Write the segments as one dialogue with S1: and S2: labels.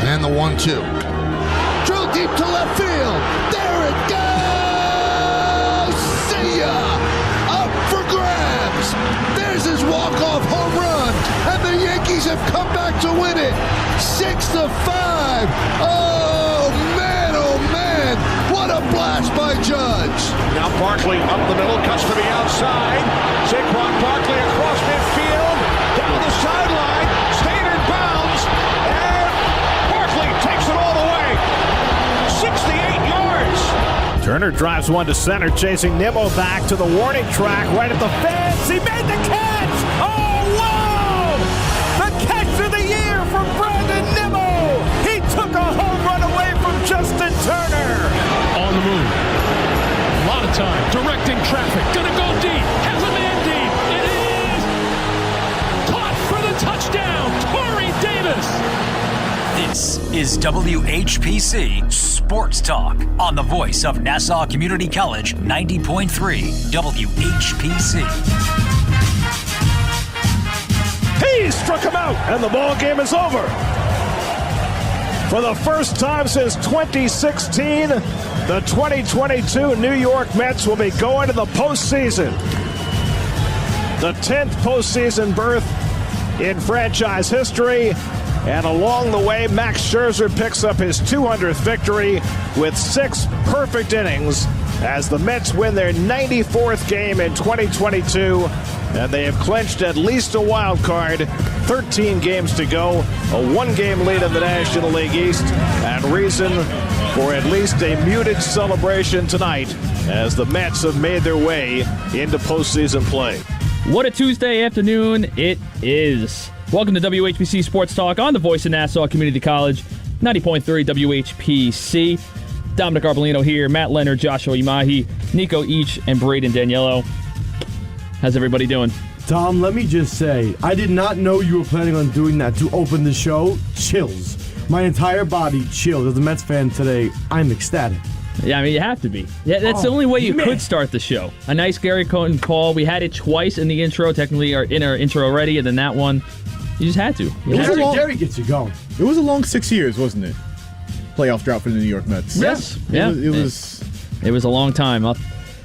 S1: And the 1-2. Drill deep to left field. There it goes. See ya. Up for grabs. There's his walk-off home run. And the Yankees have come back to win it. 6-5. Oh, man, what a blast by Judge.
S2: Now Barkley up the middle, cuts to the outside. Saquon Barkley across midfield, down the sideline, standard bounds, and Barkley takes it all the way. 68 yards.
S3: Turner drives one to center, chasing Nimmo back to the warning track, right at the fence. He made the catch! Oh, whoa! The catch of the year from Brandon Nimmo! He took a home run away from Justin Turner!
S4: On the move. A lot of time. Directing traffic. Gonna go deep. Has a man deep. It is caught for the touchdown. Corey Davis.
S5: This is WHPC Sports Talk on the voice of Nassau Community College, 90.3 WHPC.
S3: He struck him out, and the ball game is over. For the first time since 2016, the 2022 New York Mets will be going to the postseason. The 10th postseason berth in franchise history. And along the way, Max Scherzer picks up his 200th victory with 6 perfect innings as the Mets win their 94th game in 2022. And they have clinched at least a wild card. 13 games to go, a 1-game lead in the National League East, and reason for at least a muted celebration tonight as the Mets have made their way into postseason play.
S6: What a Tuesday afternoon it is. Welcome to WHPC Sports Talk on the voice of Nassau Community College, 90.3 WHPC. Dominic Arbolino here, Matt Leonard, Joshua Imahi, Nico Each, and Braden Daniello. How's everybody doing?
S7: Tom, let me just say, I did not know you were planning on doing that to open the show. Chills. My entire body chilled. As a Mets fan today, I'm ecstatic.
S6: Yeah, I mean, you have to be. Yeah, that's the only way you could start the show. A nice Gary Cohen call. We had it twice in the intro, technically, or in our intro already, and then that one, you just had to.
S7: Gary gets you going.
S8: It was a long 6 years, wasn't it? Playoff drought for the New York Mets.
S6: Yes.
S8: It
S6: was a long time.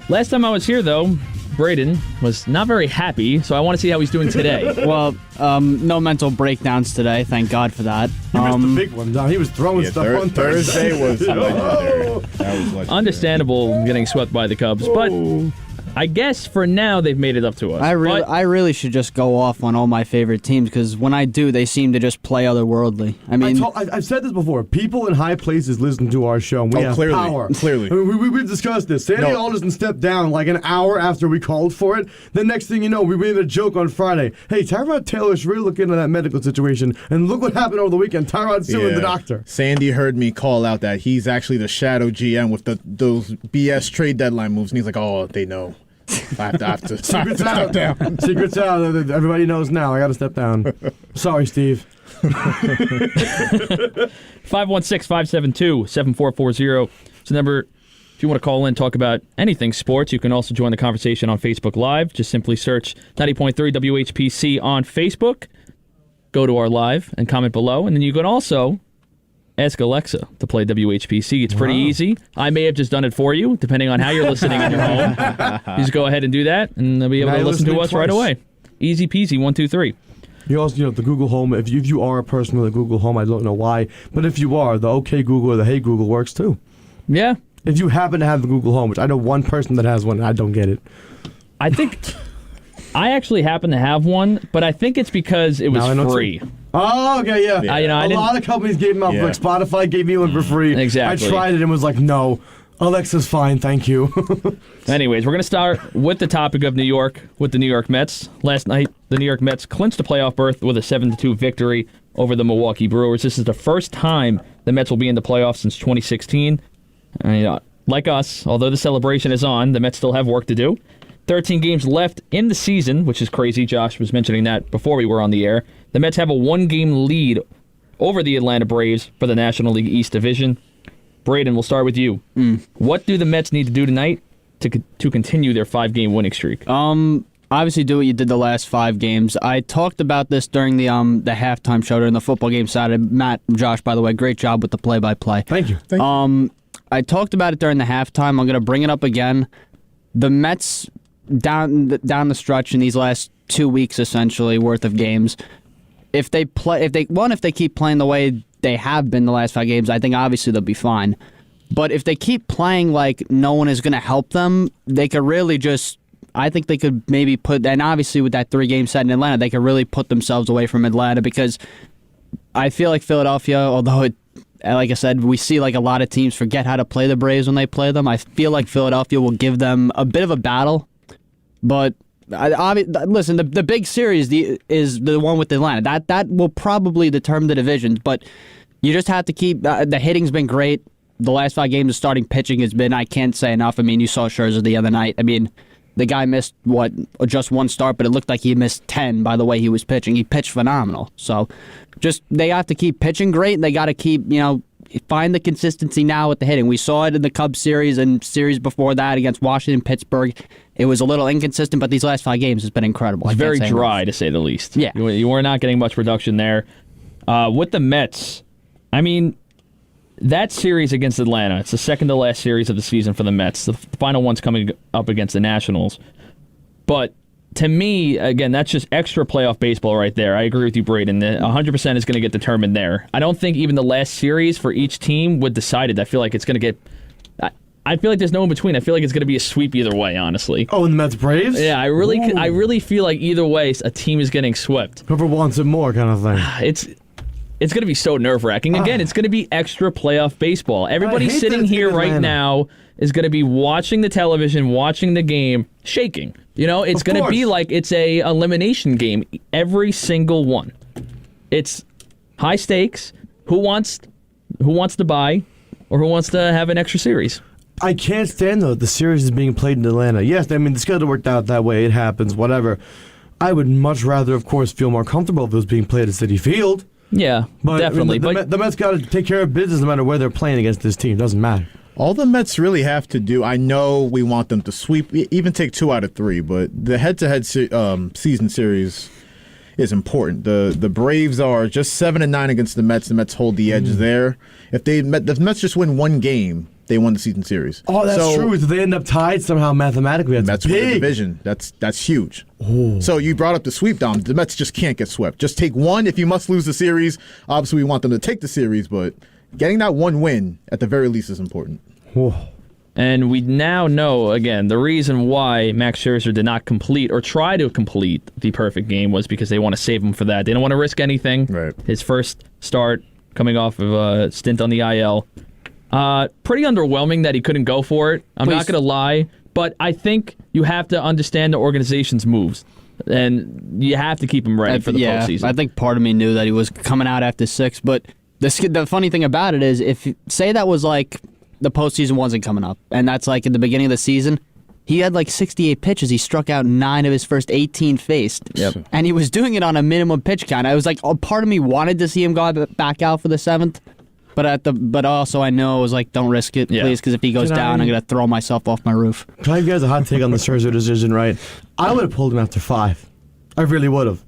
S6: Last time I was here, though, Braden was not very happy, so I want to see how he's doing today.
S9: Well, no mental breakdowns today. Thank God for that.
S7: He missed the big one, Don. He was throwing stuff on
S8: Thursday. was legendary. That was legendary.
S6: Understandable getting swept by the Cubs, but I guess for now they've made it up to us.
S9: I really should just go off on all my favorite teams because when I do, they seem to just play otherworldly. I mean,
S7: I've said this before. People in high places listen to our show, and we have power.
S8: Clearly.
S7: I mean, we've discussed this. Sandy Alderson stepped down like an hour after we called for it. The next thing you know, we made a joke on Friday. Hey, Tyrod Taylor should really look into that medical situation. And look what happened over the weekend. Tyrod's suing the doctor.
S8: Sandy heard me call out that he's actually the shadow GM with those BS trade deadline moves, and he's like, oh, they know. I have to
S7: Secret's
S8: step down.
S7: Secret's out. Everybody knows now. I got to step down. Sorry, Steve.
S6: 516-572-7440. It's the number if you want to call in, talk about anything sports. You can also join the conversation on Facebook Live. Just simply search 90.3 WHPC on Facebook. Go to our live and comment below. And then you can also ask Alexa to play WHPC. It's pretty easy. I may have just done it for you, depending on how you're listening in your home. You just go ahead and do that, and they'll be able to listen to us right away. Easy peasy, 1, 2, 3.
S7: You also, the Google Home, if you are a person with a Google Home, I don't know why, but if you are, the OK Google or the Hey Google works too.
S6: Yeah.
S7: If you happen to have the Google Home, which I know one person that has one, I don't get it.
S6: I think I actually happen to have one, but I think it's because it was free.
S7: Oh, okay, yeah. A lot of companies gave them out. Like Spotify gave me one for free.
S6: Exactly.
S7: I tried it and was like, no, Alexa's fine, thank you.
S6: Anyways, we're going to start with the topic of New York with the New York Mets. Last night, the New York Mets clinched a playoff berth with a 7-2 victory over the Milwaukee Brewers. This is the first time the Mets will be in the playoffs since 2016. Like us, although the celebration is on, the Mets still have work to do. 13 games left in the season, which is crazy. Josh was mentioning that before we were on the air. The Mets have a 1-game lead over the Atlanta Braves for the National League East Division. Braden, we'll start with you. What do the Mets need to do tonight to continue their 5-game winning streak?
S9: I obviously do what you did the last 5 games. I talked about this during the halftime show during the football game Saturday. Matt, Josh, by the way, great job with the play-by-play.
S7: Thank you.
S9: I talked about it during the halftime. I'm going to bring it up again. The Mets down the stretch in these last 2 weeks, essentially worth of games. If they keep playing the way they have been the last 5 games, I think obviously they'll be fine. But if they keep playing like no one is going to help them, they could really just. I think they could maybe put, and obviously with that 3-game set in Atlanta, they could really put themselves away from Atlanta, because I feel like Philadelphia, although like I said, we see like a lot of teams forget how to play the Braves when they play them. I feel like Philadelphia will give them a bit of a battle, but listen, the big series is the one with Atlanta. That will probably determine the divisions, but you just have to keep, the hitting's been great. The last 5 games of starting pitching has been, I can't say enough. I mean, you saw Scherzer the other night. I mean, the guy missed, just 1 start, but it looked like he missed 10 by the way he was pitching. He pitched phenomenal. So they have to keep pitching great. They got to keep, find the consistency now with the hitting. We saw it in the Cubs series and series before that against Washington, Pittsburgh. It was a little inconsistent, but these last 5 games has been incredible.
S6: It's very dry, to say the least.
S9: Yeah.
S6: You were not getting much production there. With the Mets, I mean, that series against Atlanta, it's the second to last series of the season for the Mets. The final one's coming up against the Nationals. But to me, again, that's just extra playoff baseball right there. I agree with you, Braden. 100% is going to get determined there. I don't think even the last series for each team would decide it. I feel like it's going to get... I feel like there's no in between. I feel like it's going to be a sweep either way, honestly.
S7: Oh, and the Mets Braves?
S6: Yeah, I really feel like either way a team is getting swept.
S7: Whoever wants it more kind of thing.
S6: It's going to be so nerve-wracking. Again, it's going to be extra playoff baseball. Everybody sitting here right now is going to be watching the television, watching the game, shaking. It's going to be like it's a elimination game, every single one. It's high stakes. Who wants to buy, or who wants to have an extra series?
S7: I can't stand, though, the series is being played in Atlanta. Yes, I mean, the schedule worked out that way. It happens, whatever. I would much rather, of course, feel more comfortable if it was being played at Citi Field.
S6: Yeah,
S7: but,
S6: definitely.
S7: I mean, the Mets got to take care of business no matter where they're playing against this team. Doesn't matter.
S8: All the Mets really have to do, I know we want them to sweep, even take 2 out of 3, but the head-to-head season series is important. The Braves are just 7-9 against the Mets. The Mets hold the edge there. If the Mets just win 1 game, they won the season series.
S7: Oh, that's true. If they end up tied somehow mathematically, that's
S8: win
S7: big.
S8: The division. That's huge. Ooh. So you brought up the sweep, Dom. The Mets just can't get swept. Just take 1 if you must lose the series. Obviously, we want them to take the series, but getting that 1 win at the very least is important.
S7: Ooh.
S6: And we now know, again, the reason why Max Scherzer did not complete or try to complete the perfect game was because they want to save him for that. They don't want to risk anything.
S8: Right.
S6: His first start coming off of a stint on the IL. Pretty underwhelming that he couldn't go for it. I'm not going to lie, but I think you have to understand the organization's moves, and you have to keep him ready for the postseason.
S9: I think part of me knew that he was coming out after 6, but the funny thing about it is, if say that was like the postseason wasn't coming up, and that's like at the beginning of the season, he had like 68 pitches. He struck out 9 of his first 18 faced.
S6: Yep.
S9: And he was doing it on a minimum pitch count. I was like, part of me wanted to see him go back out for the 7th. But also I know it was like, don't risk it, please, because if he goes down, I'm going to throw myself off my roof.
S7: Can I give you guys a hot take on the Scherzer decision, right? I would have pulled him after 5. I really would have.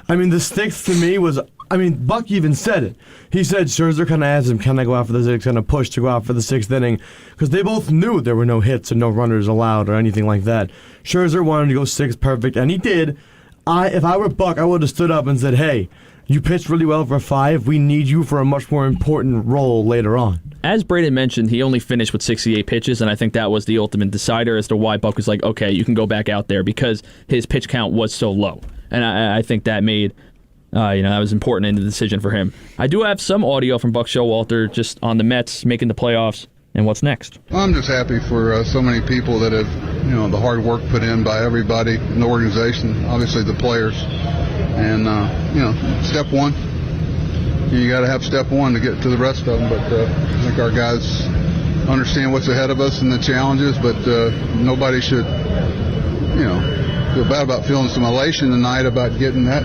S7: I mean, the 6th to me was, Buck even said it. He said Scherzer kind of asked him, can I go out for the 6th, kind of push to go out for the 6th inning, because they both knew there were no hits and no runners allowed or anything like that. Scherzer wanted to go 6th perfect, and he did. If I were Buck, I would have stood up and said, hey, you pitched really well for 5. We need you for a much more important role later on.
S6: As Braden mentioned, he only finished with 68 pitches, and I think that was the ultimate decider as to why Buck was like, okay, you can go back out there, because his pitch count was so low. And I think that made, that was important in the decision for him. I do have some audio from Buck Showalter just on the Mets making the playoffs and what's next.
S10: I'm just happy for so many people that have, the hard work put in by everybody in the organization, obviously the players. And, step 1, you got to have step 1 to get to the rest of them. But I think our guys understand what's ahead of us and the challenges, but nobody should, feel bad about feeling some elation tonight about getting that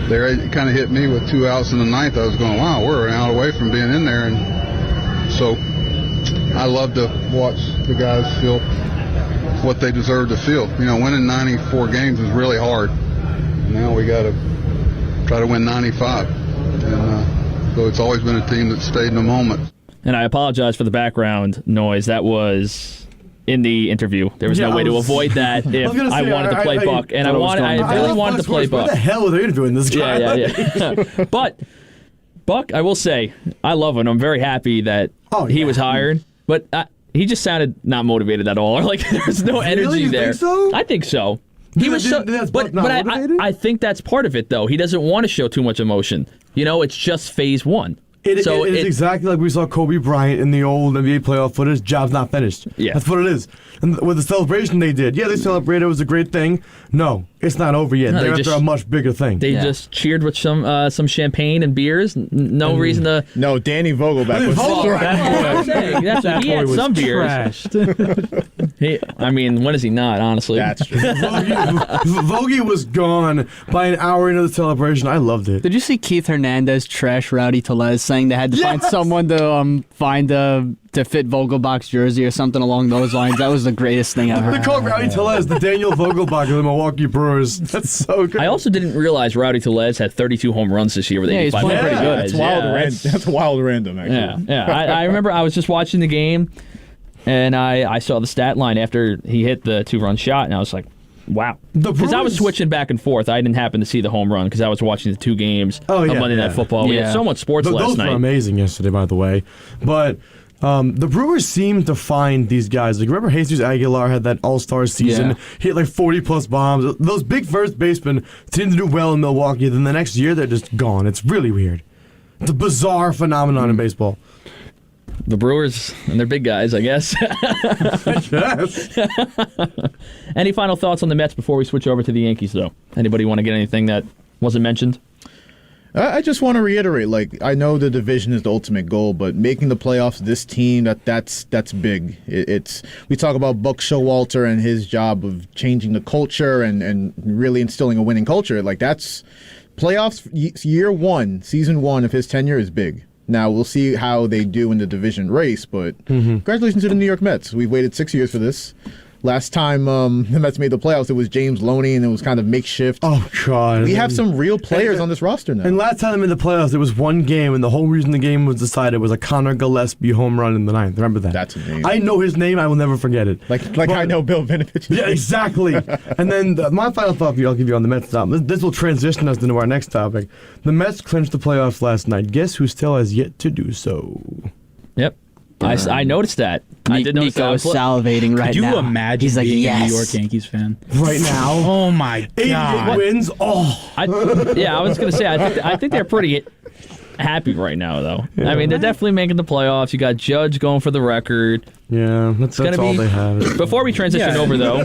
S10: there. It kind of hit me with 2 outs in the 9th. I was going, wow, we're an out away from being in there. And so I love to watch the guys feel what they deserve to feel. Winning 94 games is really hard. Now we got to try to win 95. And so it's always been a team that stayed in the moment.
S6: And I apologize for the background noise. That was in the interview. There was no way to avoid that if I wanted to play Buck. And I really wanted to play Buck.
S7: What the hell are they interviewing this guy?
S6: Yeah. But Buck, I will say, I love him. I'm very happy that he was hired. But he just sounded not motivated at all. Like there's no energy there.
S7: Think so?
S6: I think so. He was so, but I think that's part of it, though. He doesn't want to show too much emotion. It's just phase one.
S7: It is exactly like we saw Kobe Bryant in the old NBA playoff footage. Job's not finished.
S6: Yeah.
S7: That's what it is. And with the celebration they did, they celebrated. It was a great thing. No, it's not over yet. They're after a much bigger thing.
S6: They just cheered with some champagne and beers. No reason to.
S8: No, Danny Vogelback was
S6: he had some beers. When is he not? Honestly,
S8: that's true.
S7: Vogie was gone by an hour into the celebration. I loved it.
S9: Did you see Keith Hernandez trash Rowdy Tellez, saying they had to find someone to to fit Vogelbach's jersey or something along those lines? That was the greatest thing ever.
S7: They called Rowdy Tellez the Daniel Vogelbach of the Milwaukee Brewers. That's so good.
S6: I also didn't realize Rowdy Tellez had 32 home runs this year with 85.
S9: He's playing pretty good.
S8: That's wild random, actually.
S6: Yeah. I remember I was just watching the game, and I saw the stat line after he hit the 2-run shot, and I was like, wow. Because I was switching back and forth. I didn't happen to see the home run because I was watching the two games of Monday Night Football. We had so much sports last night.
S7: Those were amazing yesterday, by the way. But the Brewers seem to find these guys. Like, remember Jesus Aguilar had that all-star season? He hit like 40-plus bombs. Those big first basemen seem to do well in Milwaukee. Then the next year, they're just gone. It's really weird. It's a bizarre phenomenon in baseball.
S6: The Brewers and their big guys, I guess. Any final thoughts on the Mets before we switch over to the Yankees, though? Anybody want to get anything that wasn't mentioned?
S8: I just want to reiterate, I know the division is the ultimate goal, but making the playoffs, this team, that's big. We talk about Buck Showalter and his job of changing the culture and really instilling a winning culture. Like, that's playoffs, year one, season one of his tenure is big. Now, we'll see how they do in the division race, but congratulations to the New York Mets. We've waited 6 years for this. Last time the Mets made the playoffs, it was James Loney, and it was kind of makeshift.
S7: Oh, God.
S8: We have some real players on this roster now.
S7: And last time in the playoffs, it was one game, and the whole reason the game was decided was a Connor Gillespie home run in the ninth. Remember that?
S8: That's amazing.
S7: I know his name. I will never forget it.
S8: Like I know Bill Vinovich.
S7: Yeah, exactly. And then my final thought for you, I'll give you on the Mets topic. This will transition us into our next topic. The Mets clinched the playoffs last night. Guess who still has yet to do so?
S6: Yep. I noticed that. I did notice
S9: Nico is salivating right now.
S11: Could you imagine being a New York Yankees fan?
S7: Right now?
S11: Oh, my God.
S7: 8 wins? Oh.
S6: I was going to say, I think they're pretty happy right now, though. Yeah. I mean, they're definitely making the playoffs. You got Judge going for the record.
S7: Yeah, that's all they have.
S6: Before we transition over, though,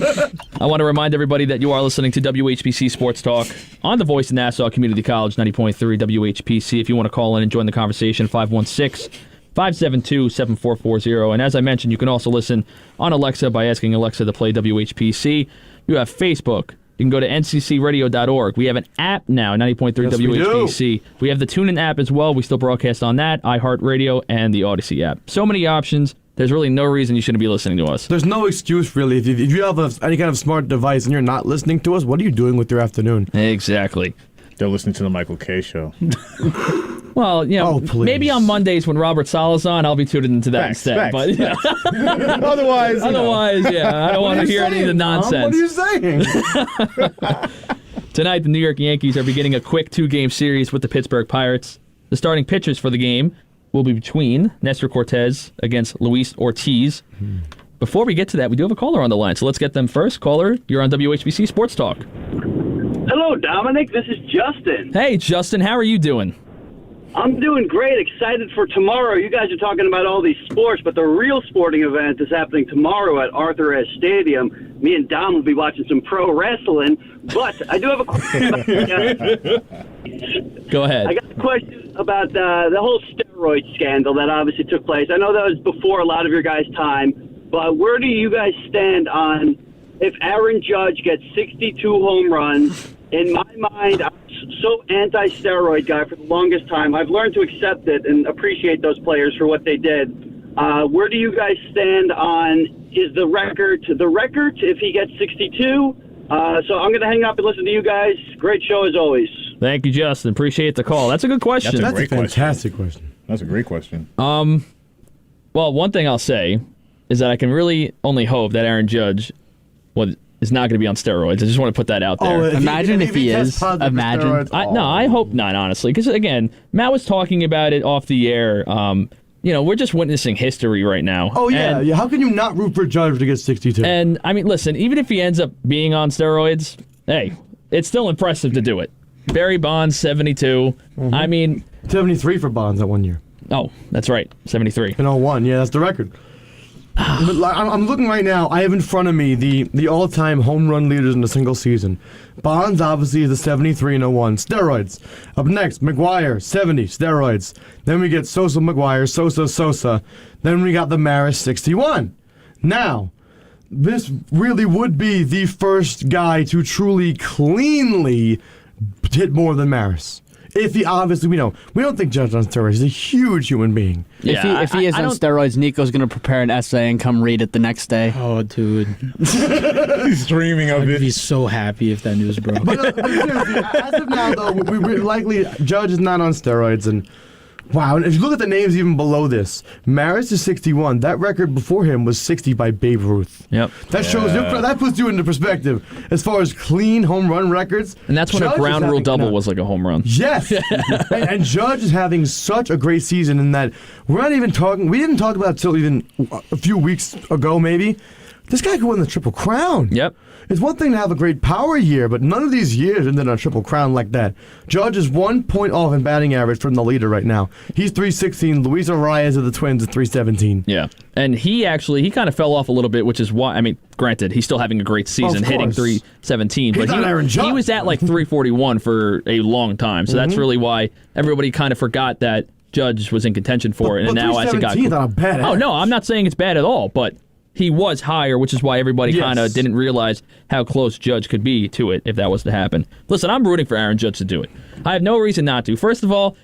S6: I want to remind everybody that you are listening to WHPC Sports Talk on the voice of Nassau Community College, 90.3 WHPC. If you want to call in and join the conversation, 516-572-7440. And as I mentioned, you can also listen on Alexa by asking Alexa to play WHPC. You have Facebook. You can go to nccradio.org. We have an app now, 90.3 WHPC. We have the TuneIn app as well. We still broadcast on that, iHeartRadio, and the Odyssey app. So many options. There's really no reason you shouldn't be listening to us.
S7: There's no excuse, really. If you have any kind of smart device and you're not listening to us, what are you doing with your afternoon?
S6: Exactly.
S8: They're listening to the Michael K. Show.
S6: Well, maybe on Mondays when Robert Sala's on, I'll be tuned into that instead.
S8: Facts.
S6: But
S8: otherwise,
S6: I don't want to hear any of the nonsense.
S7: What are you saying?
S6: Tonight, the New York Yankees are beginning a quick 2-game series with the Pittsburgh Pirates. The starting pitchers for the game will be between Nestor Cortez against Luis Ortiz. Before we get to that, we do have a caller on the line, so let's get them first. Caller, you're on WHBC Sports Talk.
S12: Hello, Dominic. This is Justin.
S6: Hey, Justin. How are you doing?
S12: I'm doing great. Excited for tomorrow. You guys are talking about all these sports, but the real sporting event is happening tomorrow at Arthur Ashe Stadium. Me and Dom will be watching some pro wrestling, but I do have a question about
S6: Go ahead.
S12: I got a question about the whole steroid scandal that obviously took place. I know that was before a lot of your guys' time, but where do you guys stand on if Aaron Judge gets 62 home runs? In my mind, I'm so anti-steroid guy for the longest time. I've learned to accept it and appreciate those players for what they did. Where do you guys stand on, is the record if he gets 62? So I'm going to hang up and listen to you guys. Great show as always.
S6: Thank you, Justin. Appreciate the call. That's a good question.
S8: That's
S7: a fantastic question.
S8: That's a great question.
S6: Well, one thing I'll say is that I can really only hope that Aaron Judge is not going to be on steroids. I just want to put that out there.
S9: Imagine if he is. Imagine.
S6: I hope not, honestly. Because, again, Matt was talking about it off the air. We're just witnessing history right now.
S7: Oh, yeah. How can you not root for Judge to get 62?
S6: And, I mean, listen, even if he ends up being on steroids, hey, it's still impressive to do it. Barry Bonds, 72.
S7: Mm-hmm.
S6: I mean...
S7: 73 for Bonds that 1 year.
S6: Oh, that's right. 73.
S7: In 01. Yeah, that's the record. I'm looking right now. I have in front of me the all-time home run leaders in a single season. Bonds obviously is a 73 and 01. Steroids. Up next, McGuire, 70, steroids. Then we get Sosa, McGuire, Sosa. Then we got the Maris, 61. Now, this really would be the first guy to truly cleanly hit more than Maris. If he obviously, we don't think Judge on steroids. He's a huge human being.
S9: If he is on steroids, Nico's going to prepare an essay and come read it the next day.
S11: Oh, dude.
S8: He's dreaming of it.
S11: I'd be so happy if that news broke.
S7: But seriously, as of now, though, we likely Judge is not on steroids. And wow, and if you look at the names even below this, Maris is 61. That record before him was 60 by Babe Ruth.
S6: Yep.
S7: That shows that puts you into perspective as far as clean home run records.
S6: And that's when
S7: Judge
S6: a ground rule double was like a home run.
S7: Yes. and Judge is having such a great season in that we didn't talk about it until even a few weeks ago, maybe. This guy could win the Triple Crown.
S6: Yep.
S7: It's one thing to have a great power year, but none of these years ended on a Triple Crown like that. Judge is 1 point off in batting average from the leader right now. He's 316. Luis Arias of the Twins is 317.
S6: Yeah. And he kind of fell off a little bit, which is why, I mean, granted, he's still having a great season, hitting 317.
S7: He's not Aaron Judge.
S6: He was at like 341 for a long time. So that's really why everybody kind of forgot that Judge was in contention for it. And now as it got...
S7: not bad.
S6: Oh, no, I'm not saying it's bad at all, but... He was higher, which is why everybody kind of didn't realize how close Judge could be to it if that was to happen. Listen, I'm rooting for Aaron Judge to do it. I have no reason not to. First of all,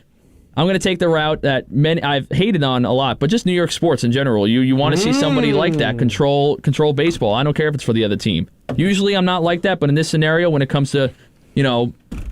S6: I'm going to take the route that I've hated on a lot, but just New York sports in general. You want to see somebody like that control baseball. I don't care if it's for the other team. Usually I'm not like that, but in this scenario, when it comes to,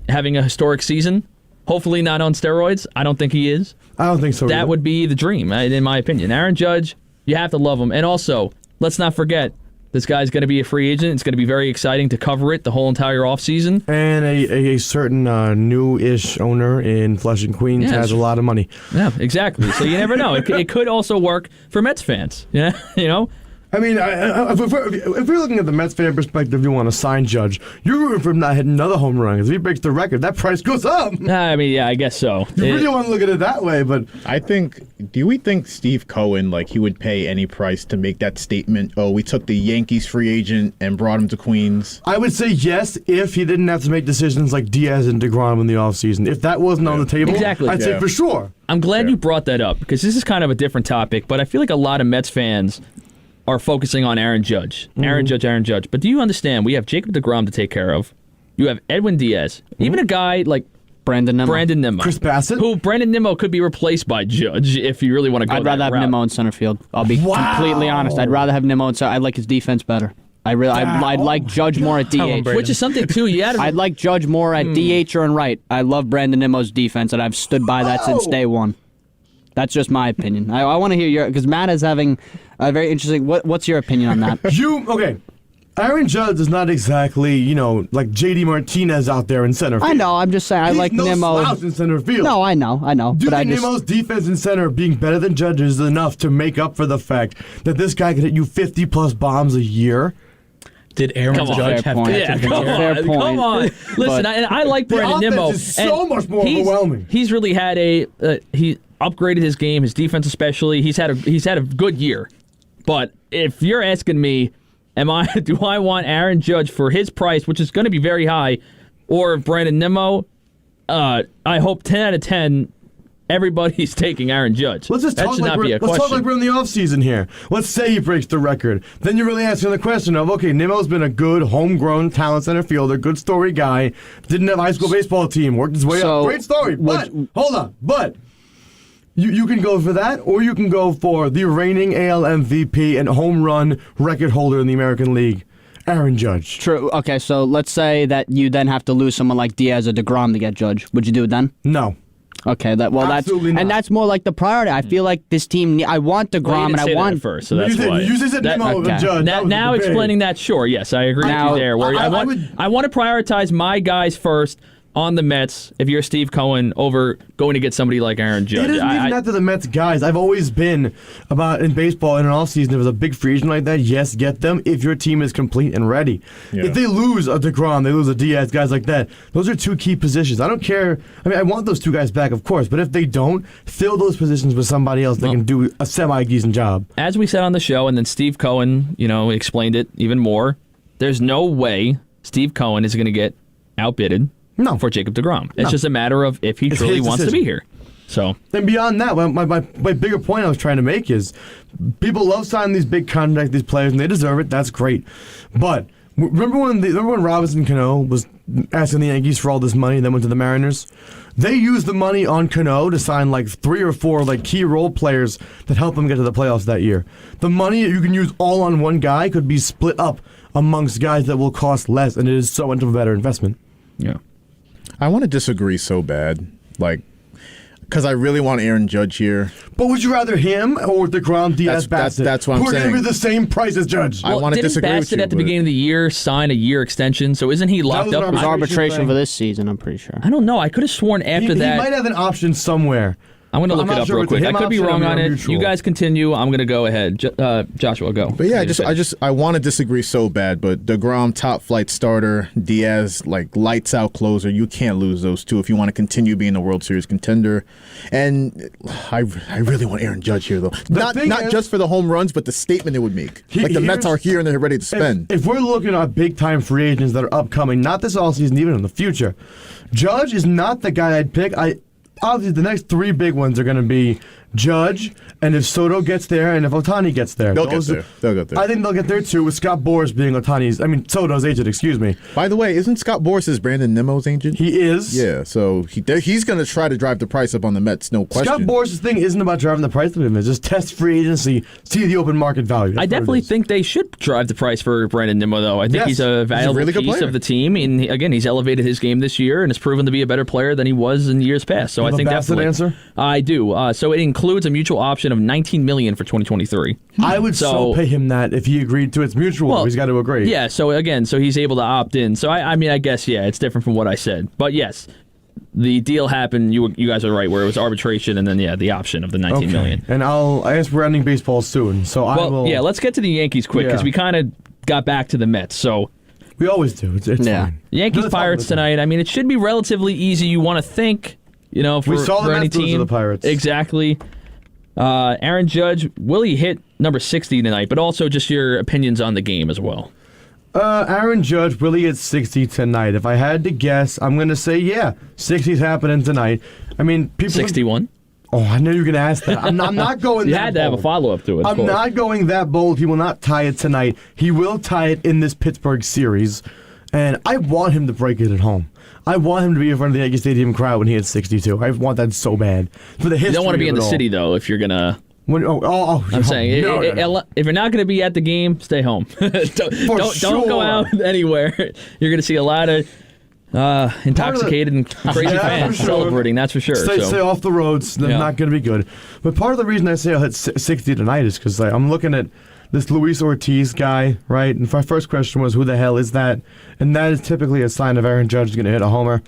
S6: having a historic season, hopefully not on steroids, I don't think he is.
S7: I don't think so.
S6: That would be the dream, in my opinion. Aaron Judge, you have to love him. And also... let's not forget, this guy's going to be a free agent. It's going to be very exciting to cover it the whole entire offseason.
S7: And a certain new-ish owner in Flushing, Queens has a lot of money.
S6: Yeah, exactly. So you never know. It could also work for Mets fans. Yeah,
S7: I mean, if we're looking at the Mets fan perspective, you want to sign Judge. You're rooting for him not hitting another home run. Because if he breaks the record, that price goes up.
S6: I mean, yeah, I guess so.
S7: You really want to look at it that way, but...
S8: do we think Steve Cohen, he would pay any price to make that statement, oh, we took the Yankees free agent and brought him to Queens?
S7: I would say yes if he didn't have to make decisions like Diaz and DeGrom in the offseason. If that wasn't on the table, I'd say for sure.
S6: I'm glad you brought that up, because this is kind of a different topic, but I feel like a lot of Mets fans... are focusing on Aaron Judge. Aaron Judge. But do you understand? We have Jacob deGrom to take care of. You have Edwin Diaz. Even a guy like
S9: Brandon Nimmo.
S7: Chris Bassett.
S6: Who Brandon Nimmo could be replaced by Judge if you really want to go
S9: I'd rather have
S6: route.
S9: Nimmo in center field. I'll be completely honest. I'd rather have Nimmo in center. I like his defense better. I'd like Judge more at DH.
S6: Which is something, too,
S9: I'd like Judge more at DH or in right. I love Brandon Nimmo's defense, and I've stood by that since day one. That's just my opinion. I want to hear because Matt is having a very interesting... What's your opinion on that?
S7: Okay. Aaron Judge is not exactly, like J.D. Martinez out there in center field.
S9: I know. I'm just saying. I like Nimmo.
S7: He's no slouch in center field.
S9: No, I know.
S7: Do you think Nimmo's defense in center being better than Judge's is enough to make up for the fact that this guy could hit you 50-plus bombs a year?
S11: Did Aaron Judge have
S9: fair point.
S6: Come on. Listen, I like Brandon Nimmo.
S7: Is so much more overwhelming.
S6: He's really had he upgraded his game, his defense especially. He's had a good year. But if you're asking me, do I want Aaron Judge for his price, which is going to be very high, or Brandon Nimmo? I hope 10 out of 10 everybody's taking Aaron Judge.
S7: Let's just talk like we're in the offseason here. Let's say he breaks the record. Then you're really asking the question of, okay, Nimmo's been a good homegrown talent center fielder, good story guy, didn't have a high school baseball team, worked his way up. Great story. But, hold on. But You can go for that, or you can go for the reigning AL MVP and home run record holder in the American League, Aaron Judge.
S9: True. Okay, so let's say that you then have to lose someone like Diaz or DeGrom to get Judge. Would you do it then?
S7: No.
S9: Okay,
S7: Absolutely not.
S9: and that's more like the priority. I feel like this team. I want DeGrom, and I want
S6: first. So that's why.
S7: You said Judge.
S6: Now explaining that, sure, yes, I agree with you there. Where I want to prioritize my guys first on the Mets, if you're Steve Cohen, over going to get somebody like Aaron Judge.
S7: It isn't even that to the Mets guys. I've always been about in baseball in an offseason, if there's a big free agent like that, yes, get them if your team is complete and ready. Yeah. If they lose a DeGrom, they lose a Diaz, guys like that, those are two key positions. I don't care. I mean, I want those two guys back, of course, but if they don't, fill those positions with somebody else that can do a semi-decent job.
S6: As we said on the show, and then Steve Cohen, explained it even more, there's no way Steve Cohen is going to get outbidded.
S7: No.
S6: For Jacob deGrom. It's just a matter of if he truly wants to be here. So.
S7: And beyond that, my bigger point I was trying to make is people love signing these big contracts, these players, and they deserve it. That's great. But remember when Robinson Cano was asking the Yankees for all this money and then went to the Mariners? They used the money on Cano to sign like 3 or 4 like key role players that helped them get to the playoffs that year. The money you can use all on one guy could be split up amongst guys that will cost less, and it is so much of a better investment.
S6: Yeah.
S8: I want to disagree so bad, because I really want Aaron Judge here.
S7: But would you rather him or DeGrom, Diaz, Bassett?
S8: That's what I'm saying.
S7: Who are going to be the same price as Judge?
S8: I want to disagree with you.
S6: Bassett at the beginning of the year sign a year extension? So isn't he locked up?
S9: It was arbitration for this season, I'm pretty sure.
S6: I don't know. I could have sworn after that.
S7: He might have an option somewhere.
S6: I'm going to look it up real quick. I could be wrong on it. You guys continue. I'm going to go ahead. Joshua, go.
S8: But yeah, I want to disagree so bad. But DeGrom, top flight starter. Diaz, lights out closer. You can't lose those two if you want to continue being a World Series contender. And I really want Aaron Judge here, though. Not just for the home runs, but the statement it would make. The Mets are here and they're ready to spend.
S7: If we're looking at big time free agents that are upcoming, not this offseason, even in the future, Judge is not the guy I'd pick. Obviously, the next 3 big ones are going to be Judge, and if Soto gets there, and if Ohtani gets there.
S8: They'll get there.
S7: I think they'll get there, too, with Scott Boras being Soto's agent, excuse me.
S8: By the way, isn't Scott Boras Brandon Nimmo's agent?
S7: He is.
S8: Yeah, so he's going to try to drive the price up on the Mets, no question.
S7: Scott Boras' thing isn't about driving the price up, it's just test free agency, see the open market value.
S6: I definitely think they should drive the price for Brandon Nimmo, though. I think he's a valuable piece of the team, and again, he's elevated his game this year and has proven to be a better player than he was in years past. So I think
S7: that's an answer.
S6: I do. So it includes a mutual option of $19 million for 2023.
S7: I would so pay him that if he agreed to. It's mutual. Well, he's got to agree.
S6: Yeah. So again, he's able to opt in. So I guess it's different from what I said. But yes, the deal happened. You guys are right, where it was arbitration and then the option of the $19 million.
S7: And I guess we're ending baseball soon. So
S6: let's get to the Yankees quick because we kind of got back to the Mets. So.
S7: We always do. It's fine.
S6: Yankees Pirates tonight. I mean, it should be relatively easy. You want to think.
S7: We saw the
S6: any
S7: Mets lose to the Pirates.
S6: Exactly. Aaron Judge, will he hit number 60 tonight? But also just your opinions on the game as well.
S7: Aaron Judge, will he hit 60 tonight? If I had to guess, I'm going to say 60's happening tonight. I mean, people
S6: 61?
S7: Oh, I knew you were going to ask that. I'm not going that bold.
S6: You had to have a follow-up to it.
S7: I'm not going that bold. He will not tie it tonight. He will tie it in this Pittsburgh series. And I want him to break it at home. I want him to be in front of the Yankee Stadium crowd when he hits 62. I want that so bad. For the history.
S6: You don't want to be in the city, though, if you're going to. I'm saying, if you're not going to be at the game, stay home. Don't go out anywhere. You're going to see a lot of intoxicated and crazy fans celebrating, that's for sure.
S7: Stay off the roads. They're not going to be good. But part of the reason I say I'll hit 60 tonight is because I'm looking at this Luis Ortiz guy, right? And my first question was, who the hell is that? And that is typically a sign of Aaron Judge is going to hit a homer.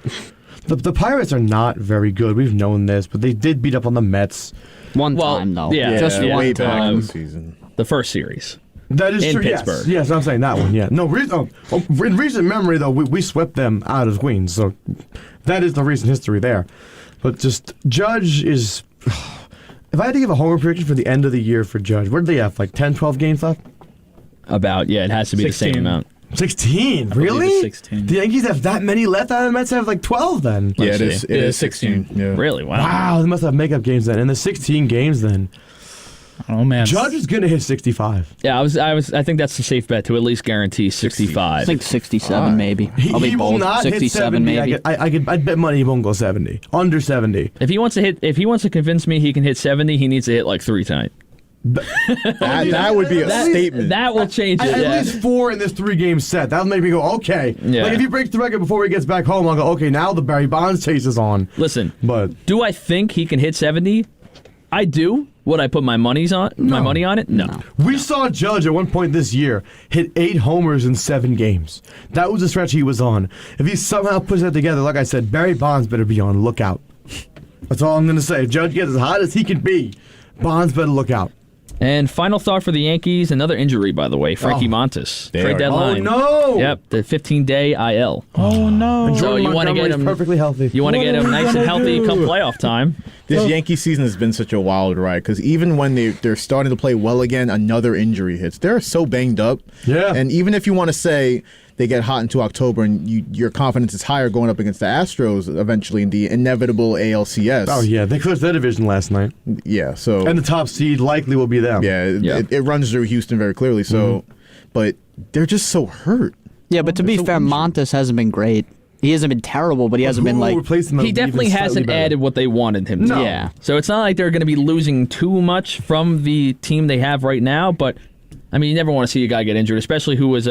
S7: The Pirates are not very good. We've known this, but they did beat up on the Mets.
S9: One time, though.
S6: Just
S8: way back in the season.
S6: The first series.
S7: That is
S6: in
S7: true.
S6: Pittsburgh.
S7: Yes, I'm saying that one. Yeah. No, in recent memory, though, we swept them out of Queens. So that is the recent history there. But just Judge is... If I had to give a homer prediction for the end of the year for Judge, what do they have, 10, 12 games left?
S6: It has to be 16. The same amount.
S7: 16? Really?
S11: 16.
S7: The Yankees have that many left? The Mets have 12 then.
S8: Yeah, it is 16. Yeah.
S6: Really? Wow.
S7: Wow, they must have makeup games then. And the 16 games then.
S11: Oh man,
S7: Judge is going to hit 65.
S6: Yeah, I think that's a safe bet to at least guarantee 65.
S9: I think 67 maybe. I'll be
S7: He will
S9: bold.
S7: not
S9: 67
S7: hit 70.
S9: maybe.
S7: I'd bet money he won't go 70. Under 70.
S6: If he wants to convince me he can hit 70, he needs to hit like 3 tonight.
S8: That would be a statement.
S6: That will change it.
S7: At least 4 in this 3-game set. That'll make me go, okay.
S6: Yeah.
S7: Like if he breaks the record before he gets back home, I'll go, okay, now the Barry Bonds chase is on.
S6: Listen,
S7: but
S6: do I think he can hit 70? I do. Would I put my money on it? No.
S7: We saw Judge at one point this year hit 8 homers in 7 games. That was the stretch he was on. If he somehow puts that together, like I said, Barry Bonds better be on lookout. That's all I'm going to say. If Judge gets as hot as he can be, Bonds better look out.
S6: And final thought for the Yankees, another injury, by the way, Frankie Montas. Trade deadline.
S7: Oh, no!
S6: Yep, the 15-day IL.
S11: Oh, no.
S6: So you want to get him
S7: perfectly healthy.
S6: You want to get him nice and healthy come playoff time.
S8: This Yankee season has been such a wild ride because even when they're starting to play well again, another injury hits. They're so banged up.
S7: Yeah.
S8: And even if you want to say they get hot into October and your confidence is higher going up against the Astros eventually in the inevitable ALCS.
S7: Oh, yeah. They closed their division last night.
S8: Yeah, so...
S7: And the top seed likely will be them.
S8: Yeah, it runs through Houston very clearly, so... But they're just so hurt.
S9: Yeah, but to be fair, Montas hasn't been great. He hasn't been terrible, but he hasn't been like...
S6: He definitely hasn't added what they wanted him to.
S9: No. Yeah.
S6: So it's not like they're going to be losing too much from the team they have right now, but, I mean, you never want to see a guy get injured, especially who was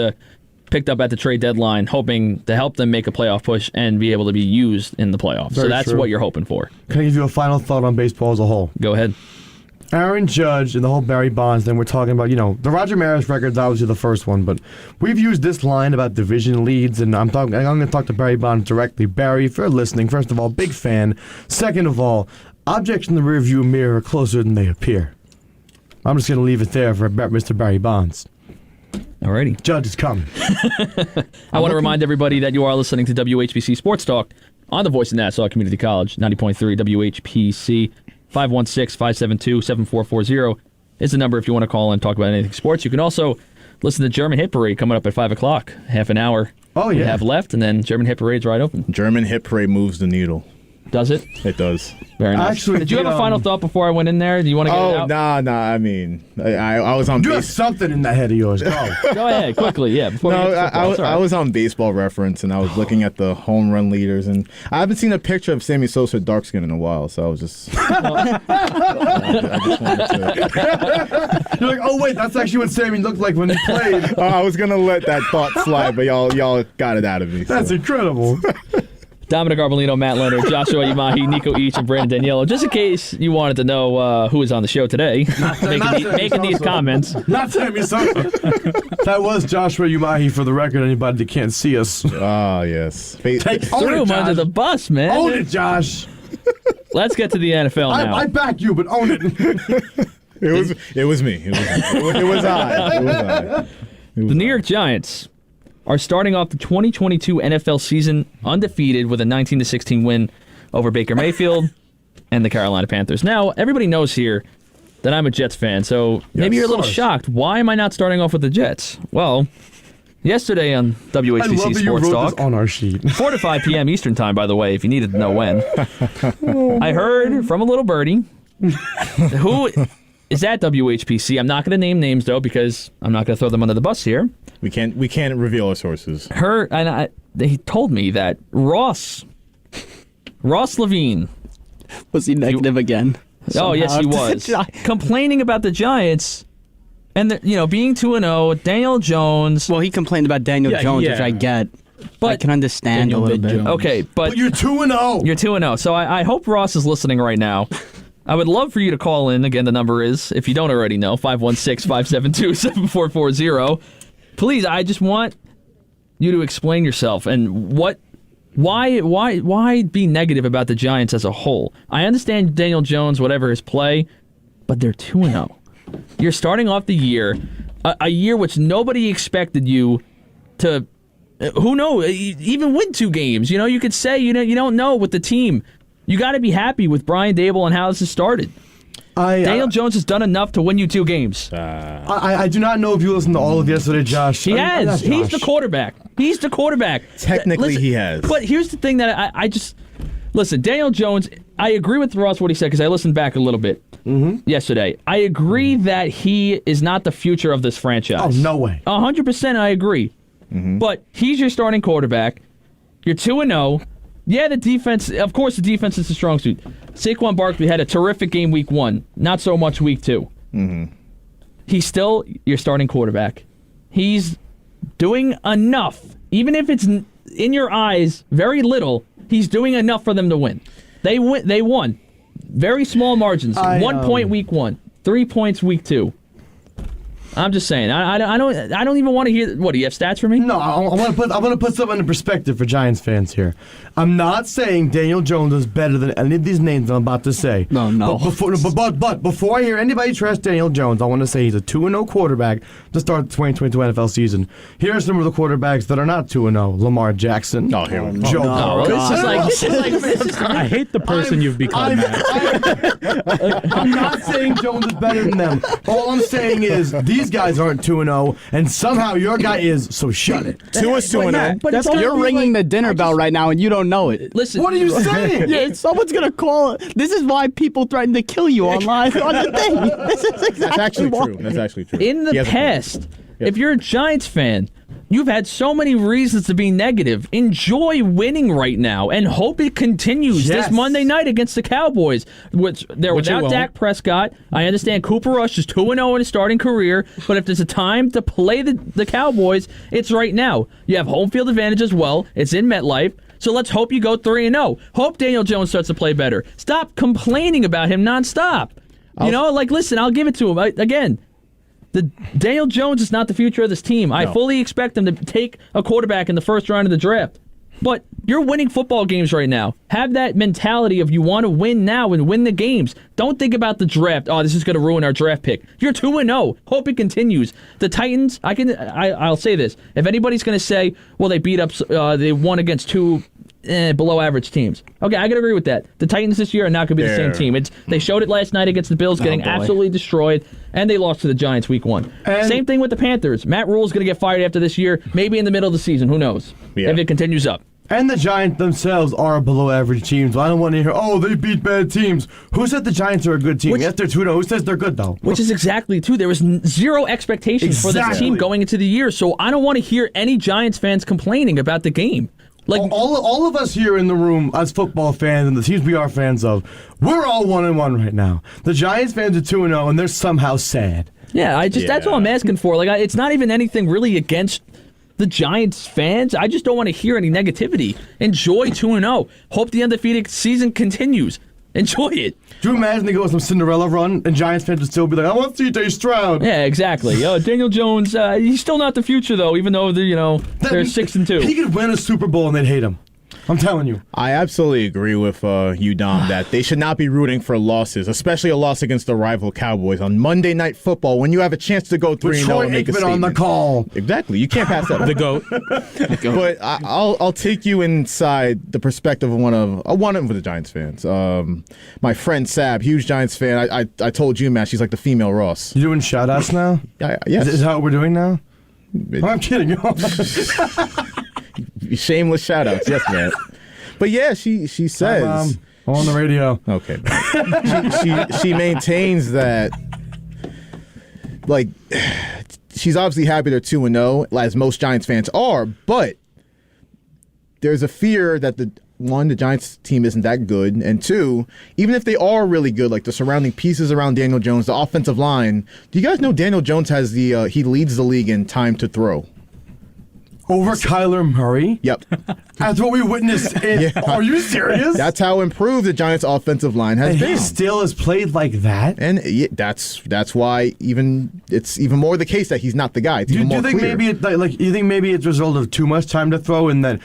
S6: picked up at the trade deadline, hoping to help them make a playoff push and be able to be used in the playoffs. So that's what you're hoping for.
S7: Can I give you a final thought on baseball as a whole?
S6: Go ahead.
S7: Aaron Judge and the whole Barry Bonds thing, we're talking about, the Roger Maris record's obviously the first one, but we've used this line about division leads, and I'm going to talk to Barry Bonds directly. Barry, if you're listening, first of all, big fan. Second of all, objects in the rearview mirror are closer than they appear. I'm just going to leave it there for Mr. Barry Bonds.
S6: Alrighty.
S7: Judge is coming.
S6: I want to remind everybody that you are listening to WHPC Sports Talk on the voice of Nassau Community College, 90.3 WHPC. 516-572-7440 is the number if you want to call and talk about anything sports. You can also listen to German Hit Parade coming up at 5 o'clock. Half an hour we have left, and then German Hit Parade's right open.
S8: German Hit Parade moves the needle.
S6: Does it?
S8: It does.
S6: Very nice.
S7: Actually,
S6: did you have a final thought before I went in there? Do you want to get it out?
S8: Nah. I mean, I was on.
S7: You have something in that head of yours. Go
S6: ahead, quickly. Yeah. Before
S8: I was on Baseball Reference, and I was looking at the home run leaders, and I haven't seen a picture of Sammy Sosa dark skin in a while, so I was just. I just wanted to.
S7: You're like, oh wait, that's actually what Sammy looked like when he played.
S8: I was gonna let that thought slide, but y'all got it out of me.
S7: That's incredible.
S6: Dominic Arbolino, Matt Leonard, Joshua Imahi, Nico Each, and Brandon Daniello. Just in case you wanted to know who is on the show today, making these comments.
S7: Not Sammy Sosa. That was Joshua Imahi for the record, anybody that can't see us.
S8: Ah, yes.
S6: Threw him under the bus, man.
S7: Own it, Josh.
S6: Let's get to the NFL now.
S7: I back you, but own it.
S8: It was me. It was I.
S6: The New York Giants are starting off the 2022 NFL season undefeated with a 19-16 win over Baker Mayfield and the Carolina Panthers. Now, everybody knows here that I'm a Jets fan, so maybe you're a little shocked. Why am I not starting off with the Jets? Well, yesterday on WHPC Sports Talk,
S7: on our sheet.
S6: 4 to 5 p.m. Eastern Time, by the way, if you needed to know when, I heard from a little birdie who is at WHPC. I'm not going to name names, though, because I'm not going to throw them under the bus here.
S8: We can't reveal our sources.
S6: They told me that Ross Levine.
S9: Was he negative again?
S6: Oh, yes, he was. Complaining about the Giants and, being 2-0, Daniel Jones.
S9: Well, he complained about Daniel Jones, which I get. But I can understand a little bit.
S11: Jones.
S6: Okay, but
S7: you're 2-0.
S6: You're 2-0. So I hope Ross is listening right now. I would love for you to call in. Again, the number is, if you don't already know, 516-572-7440. Please, I just want you to explain yourself and why be negative about the Giants as a whole. I understand Daniel Jones, whatever his play, but they're 2-0. You're starting off the year, a year which nobody expected you to, who knows, even win 2 games. You could say you don't know with the team. You got to be happy with Brian Dable and how this has started. Daniel Jones has done enough to win you 2 games.
S7: I do not know if you listened to all of yesterday, Josh.
S6: He has. He's the quarterback. Technically,
S8: he has.
S6: But here's the thing that I just... Listen, Daniel Jones, I agree with Ross what he said because I listened back a little bit yesterday. I agree that he is not the future of this franchise.
S7: Oh, no way.
S6: 100% I agree. But he's your starting quarterback. You're 2-0. Yeah, the defense, of course, the defense is a strong suit. Saquon Barkley had a terrific game week 1, not so much week 2. He's still your starting quarterback. He's doing enough, even if it's in your eyes very little, he's doing enough for them to win. They won. Very small margins. 1 point week 1, 3 points week 2. I'm just saying. I don't even want to hear. What, do you have stats for me?
S7: No, I want to put something in perspective for Giants fans here. I'm not saying Daniel Jones is better than any of these names I'm about to say.
S9: No.
S7: But before I hear anybody trash Daniel Jones, I want to say he's a 2-0 quarterback to start the 2022 NFL season. Here are some of the quarterbacks that are not 2-0. Lamar Jackson.
S8: Oh, here we go.
S7: Joe
S6: This is like
S11: I hate the person you've become, Matt.
S7: I'm not saying Jones is better than them. All I'm saying is these guys aren't 2-0, and somehow your guy is, so shut it.
S8: Two is 2-0.
S9: But you're ringing the dinner bell right now, and you don't know it.
S6: Listen.
S7: What are you saying?
S9: Yeah, someone's gonna call. This is why people threaten to kill you online on the thing. This is exactly
S8: That's actually
S9: why.
S8: true. That's actually true.
S6: In the past, if you're a Giants fan, you've had so many reasons to be negative. Enjoy winning right now and hope it continues this Monday night against the Cowboys. Which they're without Dak Prescott. I understand Cooper Rush is 2-0 in his starting career, but if there's a time to play the Cowboys, it's right now. You have home field advantage as well. It's in MetLife. So let's hope you go 3-0. Hope Daniel Jones starts to play better. Stop complaining about him nonstop. Listen, I'll give it to him. Again, Daniel Jones is not the future of this team. I fully expect them to take a quarterback in the first round of the draft. But you're winning football games right now. Have that mentality of you want to win now and win the games. Don't think about the draft. Oh, this is going to ruin our draft pick. You're 2-0. Hope it continues. The Titans, I'll say this. If anybody's going to say, well, they won against two below average teams. Okay, I can agree with that. The Titans this year are not going to be the same team. They showed it last night against the Bills, getting absolutely destroyed, and they lost to the Giants week 1. Same thing with the Panthers. Matt Rule's going to get fired after this year, maybe in the middle of the season. Who knows? If it continues up.
S7: And the Giants themselves are below average teams. I don't want to hear, they beat bad teams. Who said the Giants are a good team? Yes, they're 2-0. Who says they're good, though?
S6: Which is exactly true. There was zero expectations for this team going into the year, so I don't want to hear any Giants fans complaining about the game. Like
S7: all of us here in the room, as football fans and the teams we are fans of, we're all 1-1 right now. The Giants fans are 2-0, and they're somehow sad.
S6: Yeah, that's all I'm asking for. It's not even anything really against the Giants fans. I just don't want to hear any negativity. Enjoy 2-0. Hope the undefeated season continues. Enjoy it.
S7: Do you imagine they go on some Cinderella run and Giants fans would still be like, I want C.J. Stroud.
S6: Yeah, exactly. Daniel Jones, he's still not the future, though, even though they're 6-2.
S7: He could win a Super Bowl and they'd hate him. I'm telling you.
S8: I absolutely agree with you, Dom, that they should not be rooting for losses, especially a loss against the rival Cowboys on Monday Night Football when you have a chance to go 3-0 and make a statement.
S7: On the call.
S8: Exactly. You can't pass that.
S11: The GOAT.
S8: But I'll take you inside the perspective of one of the Giants fans. My friend Sab, huge Giants fan. I told you, Matt, she's like the female Ross.
S7: You doing shout-outs now?
S8: Yes.
S7: Is that what we're doing now? I'm kidding.
S8: Shameless shout-outs, yes, man. But yeah, she says...
S7: I'm on the radio.
S8: Okay. she maintains that, she's obviously happy they're 2-0, as most Giants fans are, but there's a fear that the Giants team isn't that good, and 2, even if they are really good, like the surrounding pieces around Daniel Jones, the offensive line, do you guys know Daniel Jones has he leads the league in time to throw?
S7: Over Kyler Murray?
S8: Yep.
S7: That's what we witnessed. Are you serious?
S8: That's how improved the Giants' offensive line has been.
S7: He still has played like that?
S8: And that's why it's even more the case that he's not the guy.
S7: Do you think maybe it's a result of too much time to throw, and that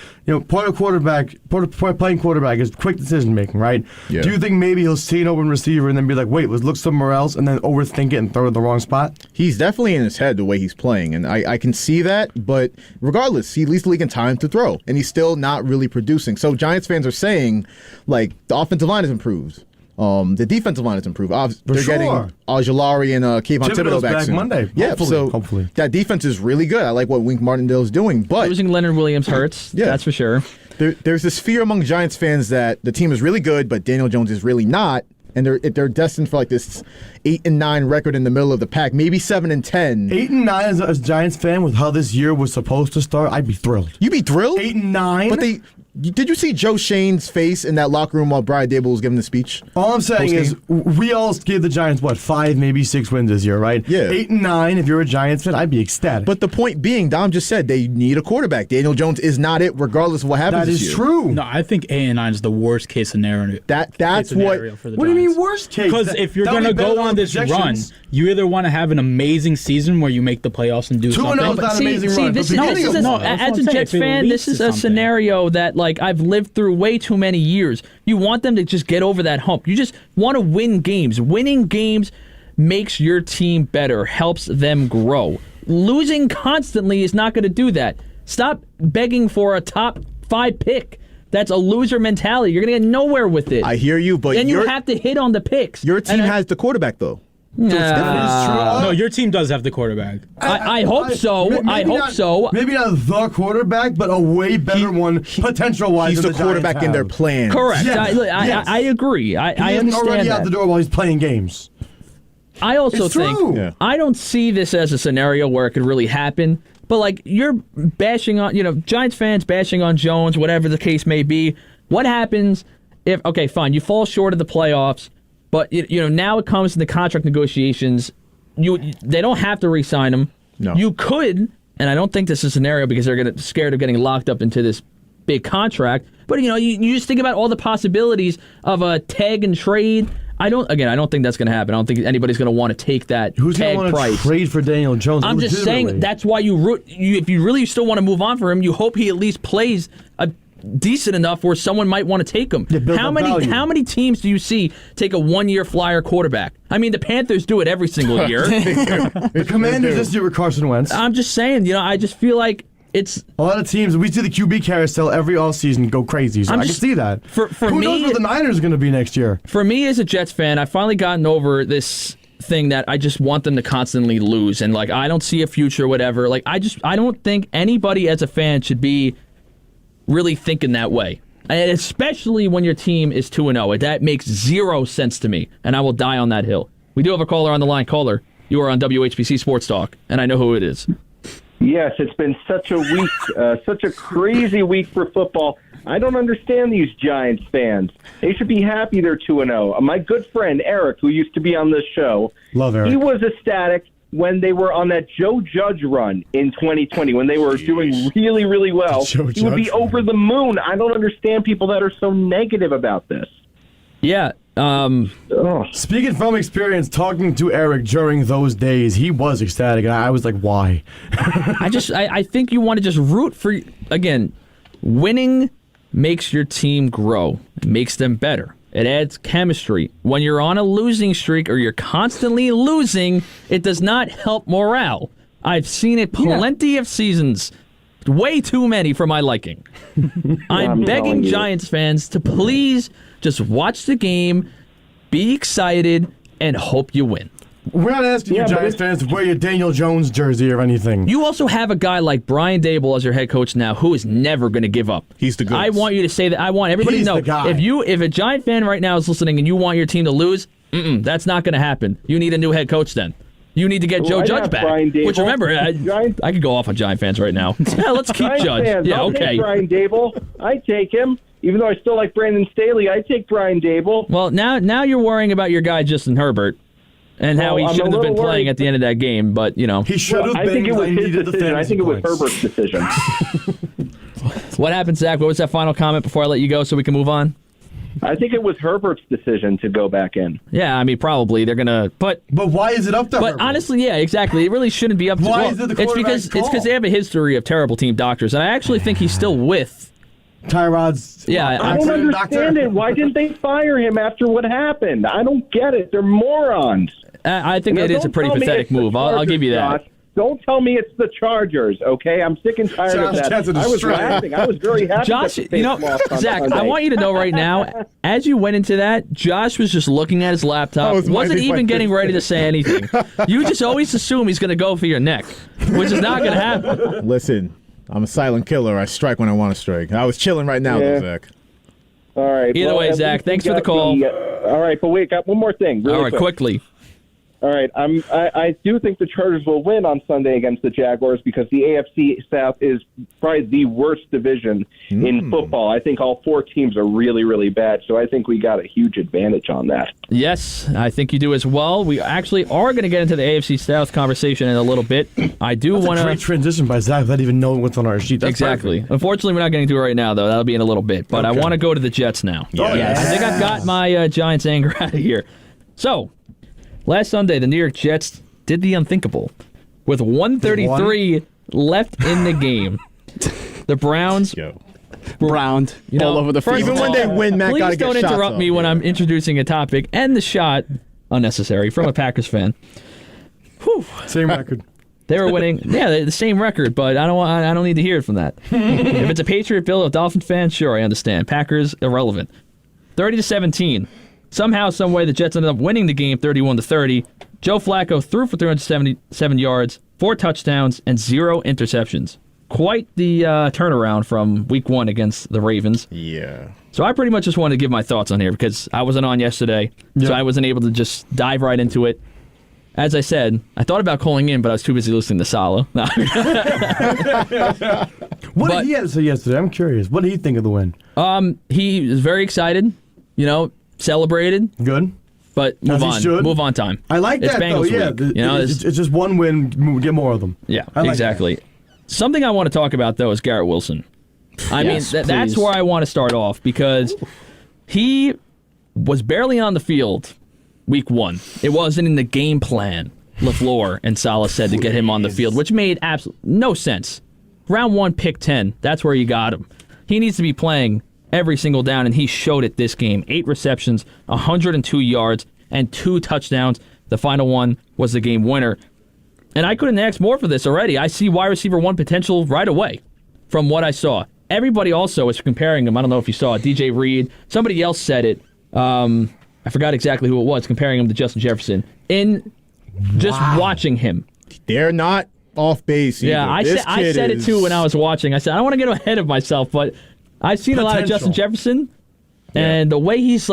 S7: part of playing quarterback is quick decision making, right?
S8: Yeah.
S7: Do you think maybe he'll see an open receiver and then be like, wait, let's look somewhere else, and then overthink it and throw it in the wrong spot?
S8: He's definitely in his head the way he's playing, and I can see that, but regardless, he leads the league in time to throw, and he's still not really producing. So Giants fans are saying, the offensive line has improved. The defensive line has improved. They're getting Ojulari and Kayvon Thibodeau back soon.
S7: Monday.
S8: Yeah, hopefully. That defense is really good. I like what Wink Martindale is doing. But
S6: losing Leonard Williams hurts. That's for sure.
S8: There's this fear among Giants fans that the team is really good, but Daniel Jones is really not. And they're destined for like this 8-9 record in the middle of the pack, maybe 7-10.
S7: 8-9 as a Giants fan with how this year was supposed to start, I'd be thrilled.
S8: You'd be thrilled?
S7: 8-9?
S8: But did you see Joe Shane's face in that locker room while Brian Dable was giving the speech?
S7: All I'm saying is we all gave the Giants, 5, maybe 6 wins this year, right?
S8: Yeah.
S7: 8-9, if you're a Giants fan, I'd be ecstatic.
S8: But the point being, Dom just said they need a quarterback. Daniel Jones is not it, regardless of what happens this year.
S7: That is true.
S11: No, I think 8-9 is the worst case scenario.
S8: That's
S11: scenario for the
S7: What do you
S11: Giants.
S7: mean worst case?
S11: Because if you're going to go on this run, you either want to have an amazing season where you make the playoffs and do
S7: 2-0
S11: something.
S7: is not an amazing run.
S6: This as a Jets fan, this is a scenario that I've lived through way too many years. You want them to just get over that hump. You just want to win games. Winning games makes your team better, helps them grow. Losing constantly is not going to do that. Stop begging for a top 5 pick. That's a loser mentality. You're going to get nowhere with it.
S8: I hear you, but
S6: then you have to hit on the picks.
S8: Your team has the quarterback, though.
S11: No, your team does have the quarterback.
S6: I hope so.
S7: Maybe not the quarterback, but a way better one, potential-wise.
S8: He's the quarterback in their plan.
S6: Correct.
S7: Yes.
S6: I agree. I understand
S7: already
S6: that.
S7: out the door while he's playing games.
S6: I also think I don't see this as a scenario where it could really happen. But you're bashing on, Giants fans bashing on Jones, whatever the case may be. What happens if? Okay, fine, you fall short of the playoffs. But now it comes to the contract negotiations. They don't have to re-sign him.
S8: No.
S6: You could, and I don't think this is a scenario because they're scared of getting locked up into this big contract. But you just think about all the possibilities of a tag and trade. I don't think that's going to happen. I don't think anybody's going to want to take that
S7: Who's
S6: tag
S7: going to want
S6: price.
S7: to trade for Daniel Jones?
S6: I'm just saying that's why you root. If you really still want to move on for him, you hope he at least plays a decent enough where someone might want to take him. How many teams do you see take a 1-year flyer quarterback? I mean, the Panthers do it every single year.
S7: The Commanders this year with Carson Wentz.
S6: I'm just saying, I just feel like it's
S7: a lot of teams. We see the QB carousel every offseason go crazy. So I can see that.
S6: For
S7: Who
S6: me,
S7: knows where the Niners are going to be next year?
S6: For me as a Jets fan, I've finally gotten over this thing that I just want them to constantly lose, and I don't see a future, whatever. I don't think anybody as a fan should be really thinking that way, and especially when your team is 2-0. That makes zero sense to me, and I will die on that hill. We do have a caller on the line. Caller, you are on WHPC Sports Talk, and I know who it is.
S13: Yes, it's been such a week, such a crazy week for football. I don't understand these Giants fans. They should be happy they're 2-0. My good friend Eric, who used to be on this show,
S7: love Eric.
S13: He was ecstatic when they were on that Joe Judge run in 2020, when they were doing really, really well. He would be over the moon. I don't understand people that are so negative about this.
S6: Yeah.
S7: Speaking from experience, talking to Eric during those days, he was ecstatic, and I was like, why?
S6: I think you want to just root for, again, winning makes your team grow. It makes them better. It adds chemistry. When you're on a losing streak or you're constantly losing, it does not help morale. I've seen it plenty of seasons. Way too many for my liking. I'm begging Giants fans to please just watch the game, be excited, and hope you win.
S7: We're not asking you Giants fans to wear your Daniel Jones jersey or anything.
S6: You also have a guy like Brian Dable as your head coach now who is never going to give up.
S8: He's the good.
S6: I want you to say that. I want everybody to know. If a Giant fan right now is listening and you want your team to lose, that's not going to happen. You need a new head coach then. You need to get Joe Judge back. Which, remember, I could go off on Giant fans right now. Yeah, let's keep Judge.
S13: Fans,
S6: yeah,
S13: I'll take Brian Dable. I take him. Even though I still like Brandon Staley, I take Brian Dable.
S6: Well, now you're worrying about your guy Justin Herbert and how he shouldn't have been playing at the end of that game. But
S7: he should have been.
S13: I think it was his decision. I think it was Herbert's decision.
S6: What happened, Zach? What was that final comment before I let you go so we can move on?
S13: I think it was Herbert's decision to go back in.
S6: Yeah, I mean, probably they're gonna. But
S7: why is it up to Herbert?
S6: But honestly, yeah, exactly. It really shouldn't be up to.
S7: Why is it the quarterback's call?
S6: It's because they have a history of terrible team doctors, and I actually think he's still with
S7: Tyrod's.
S6: Yeah,
S13: I don't understand it. Why didn't they fire him after what happened? I don't get it. They're morons.
S6: I think it is a pretty pathetic move. I'll give you that.
S13: Josh. Don't tell me it's the Chargers, okay? I'm sick and tired of that. I was laughing. I was very happy.
S6: Josh, Zach, I want you to know right now, as you went into that, Josh was just looking at his laptop, wasn't even getting ready to say anything. You just always assume he's going to go for your neck, which is not going to happen.
S8: Listen, I'm a silent killer. I strike when I want to strike. I was chilling right now, though, Zach.
S13: All right.
S6: Either way, Zach, thanks for the call.
S13: All right, but wait, got one more thing. Really
S6: All right, quickly.
S13: All right, I do think the Chargers will win on Sunday against the Jaguars because the AFC South is probably the worst division in football. I think all 4 teams are really, really bad, so I think we got a huge advantage on that.
S6: Yes, I think you do as well. We actually are going to get into the AFC South conversation in a little bit. I do want to...
S7: Great transition by Zach without even knowing what's on our sheet. That's
S6: exactly.
S7: Perfect.
S6: Unfortunately, we're not getting to it right now, though. That'll be in a little bit. But okay. I want to go to the Jets now.
S8: Yes.
S6: I think I've got my Giants anger out of here. So... last Sunday, the New York Jets did the unthinkable. With 1:33 left in the game, the Browns
S9: browned all over the field.
S8: Even when they win, Matt got to get shots.
S6: Please don't interrupt me when I'm introducing a topic. And the shot, unnecessary, from a Packers fan. Whew.
S7: Same record.
S6: They were winning. Yeah, the same record, but I don't need to hear it from that. If it's a Patriot, Bill, a Dolphin fan, sure, I understand. Packers, irrelevant. 30-17. Somehow, some way, the Jets ended up winning the game 31-30. Joe Flacco threw for 377 yards, 4 touchdowns, and 0 interceptions. Quite the turnaround from Week 1 against the Ravens.
S8: Yeah.
S6: So I pretty much just wanted to give my thoughts on here because I wasn't on yesterday, so I wasn't able to just dive right into it. As I said, I thought about calling in, but I was too busy listening to Salah.
S7: What did he have to say yesterday? I'm curious. What did he think of the win?
S6: He was very excited, celebrated.
S7: Good.
S6: But move on. Move on time.
S7: I like that, though. Yeah.
S6: Week.
S7: It's just one win. Get more of them.
S6: Yeah, exactly. Something I want to talk about, though, is Garrett Wilson. That's where I want to start off because he was barely on the field Week 1. It wasn't in the game plan, LaFleur and Salah said, to get him on the field, which made absolutely no sense. Round 1, pick 10. That's where you got him. He needs to be playing every single down, and he showed it this game. 8 receptions, 102 yards, and 2 touchdowns. The final one was the game winner. And I couldn't ask more for this already. I see wide receiver 1 potential right away from what I saw. Everybody also is comparing him. I don't know if you saw it. DJ Reed. Somebody else said it. I forgot exactly who it was, comparing him to Justin Jefferson. In just watching him.
S8: They're not off base either.
S6: Yeah, I said it too when I was watching. I said, I don't want to get ahead of myself, but I've seen a lot of Justin Jefferson, and the way he's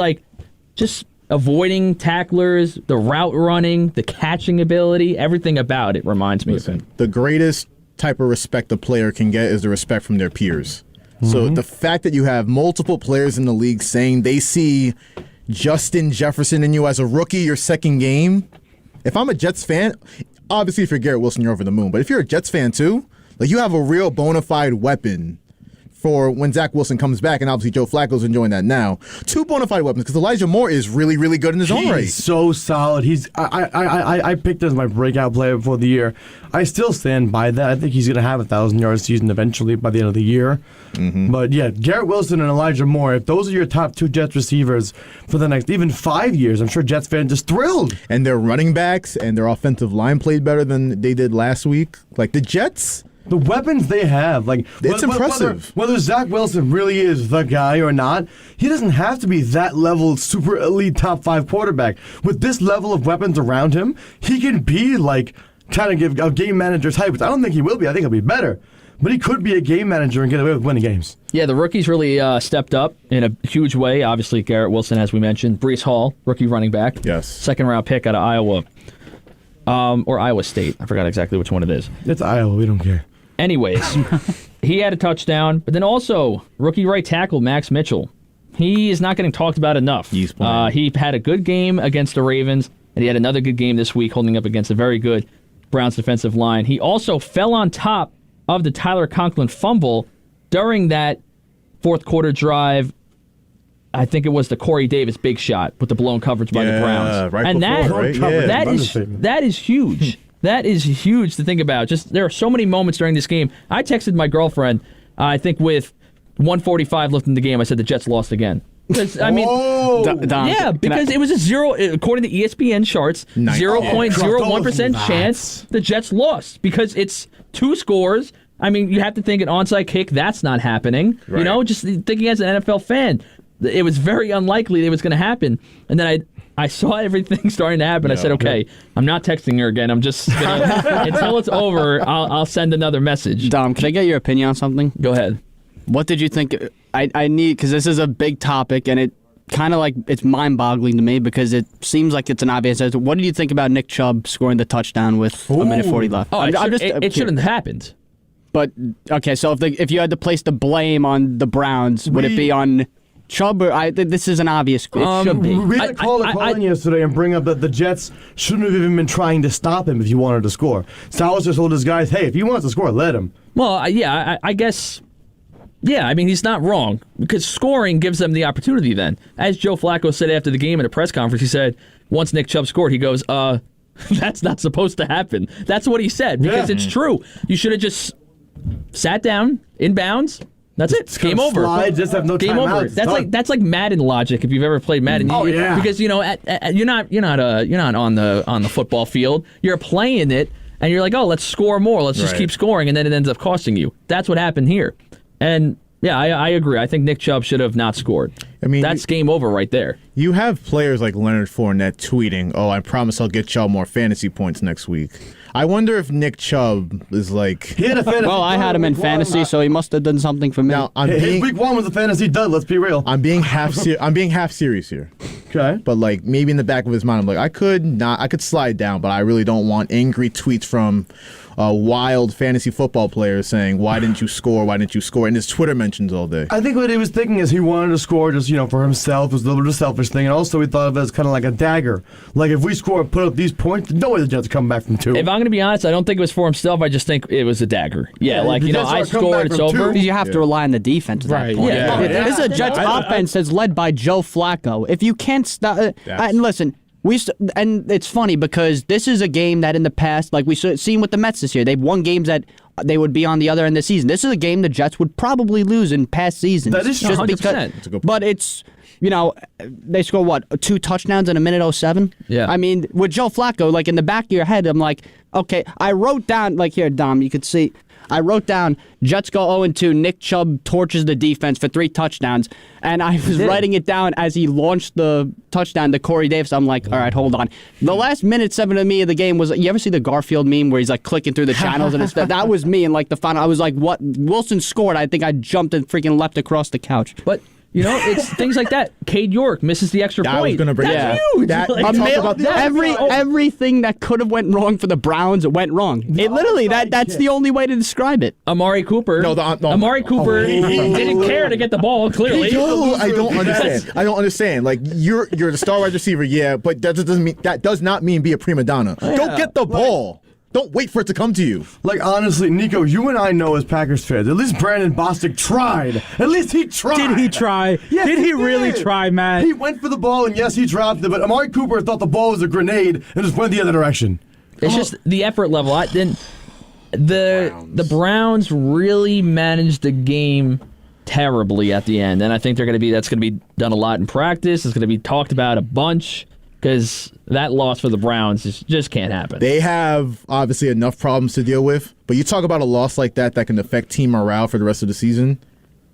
S6: just avoiding tacklers, the route running, the catching ability, everything about it reminds me of him.
S8: The greatest type of respect a player can get is the respect from their peers. So the fact that you have multiple players in the league saying they see Justin Jefferson in you as a rookie, your second game. If I'm a Jets fan, obviously if you're Garrett Wilson, you're over the moon. But if you're a Jets fan too, you have a real bona fide weapon for when Zach Wilson comes back, and obviously Joe Flacco's enjoying that now. 2 bona fide weapons, because Elijah Moore is really, really good in his own right.
S7: He's so solid. I picked him as my breakout player before the year. I still stand by that. I think he's going to have a 1,000-yard season eventually by the end of the year. But yeah, Garrett Wilson and Elijah Moore, if those are your top 2 Jets receivers for the next even 5 years, I'm sure Jets fans just thrilled.
S8: And their running backs and their offensive line played better than they did last week. The Jets...
S7: the weapons they have,
S8: it's impressive.
S7: Whether Zach Wilson really is the guy or not, he doesn't have to be that level super elite top 5 quarterback. With this level of weapons around him, he can be kind of give a game manager type. I don't think he will be. I think he'll be better. But he could be a game manager and get away with winning games.
S6: Yeah, the rookies really stepped up in a huge way. Obviously, Garrett Wilson, as we mentioned. Breece Hall, rookie running back.
S8: Yes.
S6: Second-round pick out of Iowa. Or Iowa State. I forgot exactly which one it is.
S7: It's Iowa. We don't care.
S6: Anyways, he had a touchdown. But then also, rookie right tackle Max Mitchell. He is not getting talked about enough.
S8: He's playing.
S6: He had a good game against the Ravens, and he had another good game this week holding up against a very good Browns defensive line. He also fell on top of the Tyler Conklin fumble during that fourth quarter drive. I think it was the Corey Davis big shot with the blown coverage by the Browns.
S8: Right
S6: and
S8: before,
S6: that is huge. That is huge to think about. Just there are so many moments during this game. I texted my girlfriend, I think with 1:45 left in the game, I said the Jets lost again. Because it was a 0, according to ESPN charts, 0.01% chance the Jets lost because it's 2 scores. I mean, you have to think an onside kick, that's not happening. Right. Just thinking as an NFL fan, it was very unlikely it was going to happen. And then I saw everything starting to happen. I said, okay, I'm not texting her again. I'm just gonna, until it's over, I'll send another message.
S9: Dom, can I get your opinion on something?
S6: Go ahead.
S9: What did you think? I need, because this is a big topic, and it kind of like, it's mind-boggling to me because it seems like it's an obvious answer. What did you think about Nick Chubb scoring the touchdown with a minute 40 left?
S6: Oh, it shouldn't have happened.
S9: But, okay, so if you had to place the blame on the Browns, would it be on Chubb? This is an obvious. It should be.
S7: We had a call in yesterday and bring up that the Jets shouldn't have even been trying to stop him if he wanted to score. Salas just told his guys, hey, if he wants to score, let him.
S6: Well, I guess, yeah, I mean, he's not wrong because scoring gives them the opportunity then. As Joe Flacco said after the game at a press conference, he said, once Nick Chubb scored, he goes, that's not supposed to happen. That's what he said because it's true. You should have just sat down, inbounds. That's it. It's game over.
S7: Slide, just have no
S6: game over. That's like Madden logic. If you've ever played Madden, because you're not on the football field. You're playing it, and you're like, oh, let's score more. Let's just keep scoring, and then it ends up costing you. That's what happened here. And yeah, I agree. I think Nick Chubb should have not scored. I mean, that's game over right there.
S8: You have players like Leonard Fournette tweeting, "Oh, I promise I'll get y'all more fantasy points next week." I wonder if Nick Chubb is like.
S7: He had a fantasy.
S9: Well, I had him in fantasy, so he must have done something for me.
S8: Now,
S7: his week 1 was a fantasy dud. Let's be real.
S8: I'm being half serious here.
S7: Okay.
S8: But like maybe in the back of his mind, I'm like, I could slide down, but I really don't want angry tweets from wild fantasy football players saying, "Why didn't you score? Why didn't you score?" And his Twitter mentions all day.
S7: I think what he was thinking is he wanted to score just for himself. It was a little bit of a selfish thing, and also he thought of it as kind of like a dagger. Like if we score and put up these points, no way the Jets come back from 2.
S6: If I'm going to be honest, I don't think it was for himself. I just think it was a dagger. Yeah, I scored, it's over.
S9: You have to rely on the defense at that point. This is a Jets offense that's led by Joe Flacco. If you can't stop, and listen. And it's funny because this is a game that in the past, like we've seen with the Mets this year, they've won games that they would be on the other end of the season. This is a game the Jets would probably lose in past seasons.
S7: That is
S6: just 100%.
S9: But it's, they score 2 touchdowns in a minute 07?
S6: Yeah.
S9: I mean, with Joe Flacco, like in the back of your head, I'm like, okay, I wrote down, like here, Dom, you could see. I wrote down, Jets go 0-2, Nick Chubb torches the defense for 3 touchdowns, and I was writing it down as he launched the touchdown to Corey Davis. I'm like, all right, hold on. The last minute 7 of me of the game was, you ever see the Garfield meme where he's like clicking through the channels and stuff? That was me, and like the final, I was like, what? Wilson scored. I think I jumped and freaking leapt across the couch.
S6: But it's things like that. Cade York misses the extra point.
S8: I was going to bring
S6: That's huge.
S9: Everything that could have went wrong for the Browns went wrong. It literally that's the only way to describe it.
S6: Amari Cooper. Amari Cooper didn't care to get the ball. Clearly,
S8: I don't understand. I don't understand. Like you're the star wide receiver, but that does not mean be a prima donna. Don't get the ball. Don't wait for it to come to you.
S7: Like, honestly, Nico, you and I know as Packers fans, at least Brandon Bostic tried. At least he tried.
S11: Did he try?
S7: Yes,
S11: did he really try, Matt?
S7: He went for the ball, and yes, he dropped it, but Amari Cooper thought the ball was a grenade and just went the other direction.
S6: It's just the effort level. The Browns really managed the game terribly at the end, and I think that's going to be done a lot in practice. It's going to be talked about a bunch. Because that loss for the Browns just can't happen.
S8: They have, obviously, enough problems to deal with. But you talk about a loss like that can affect team morale for the rest of the season.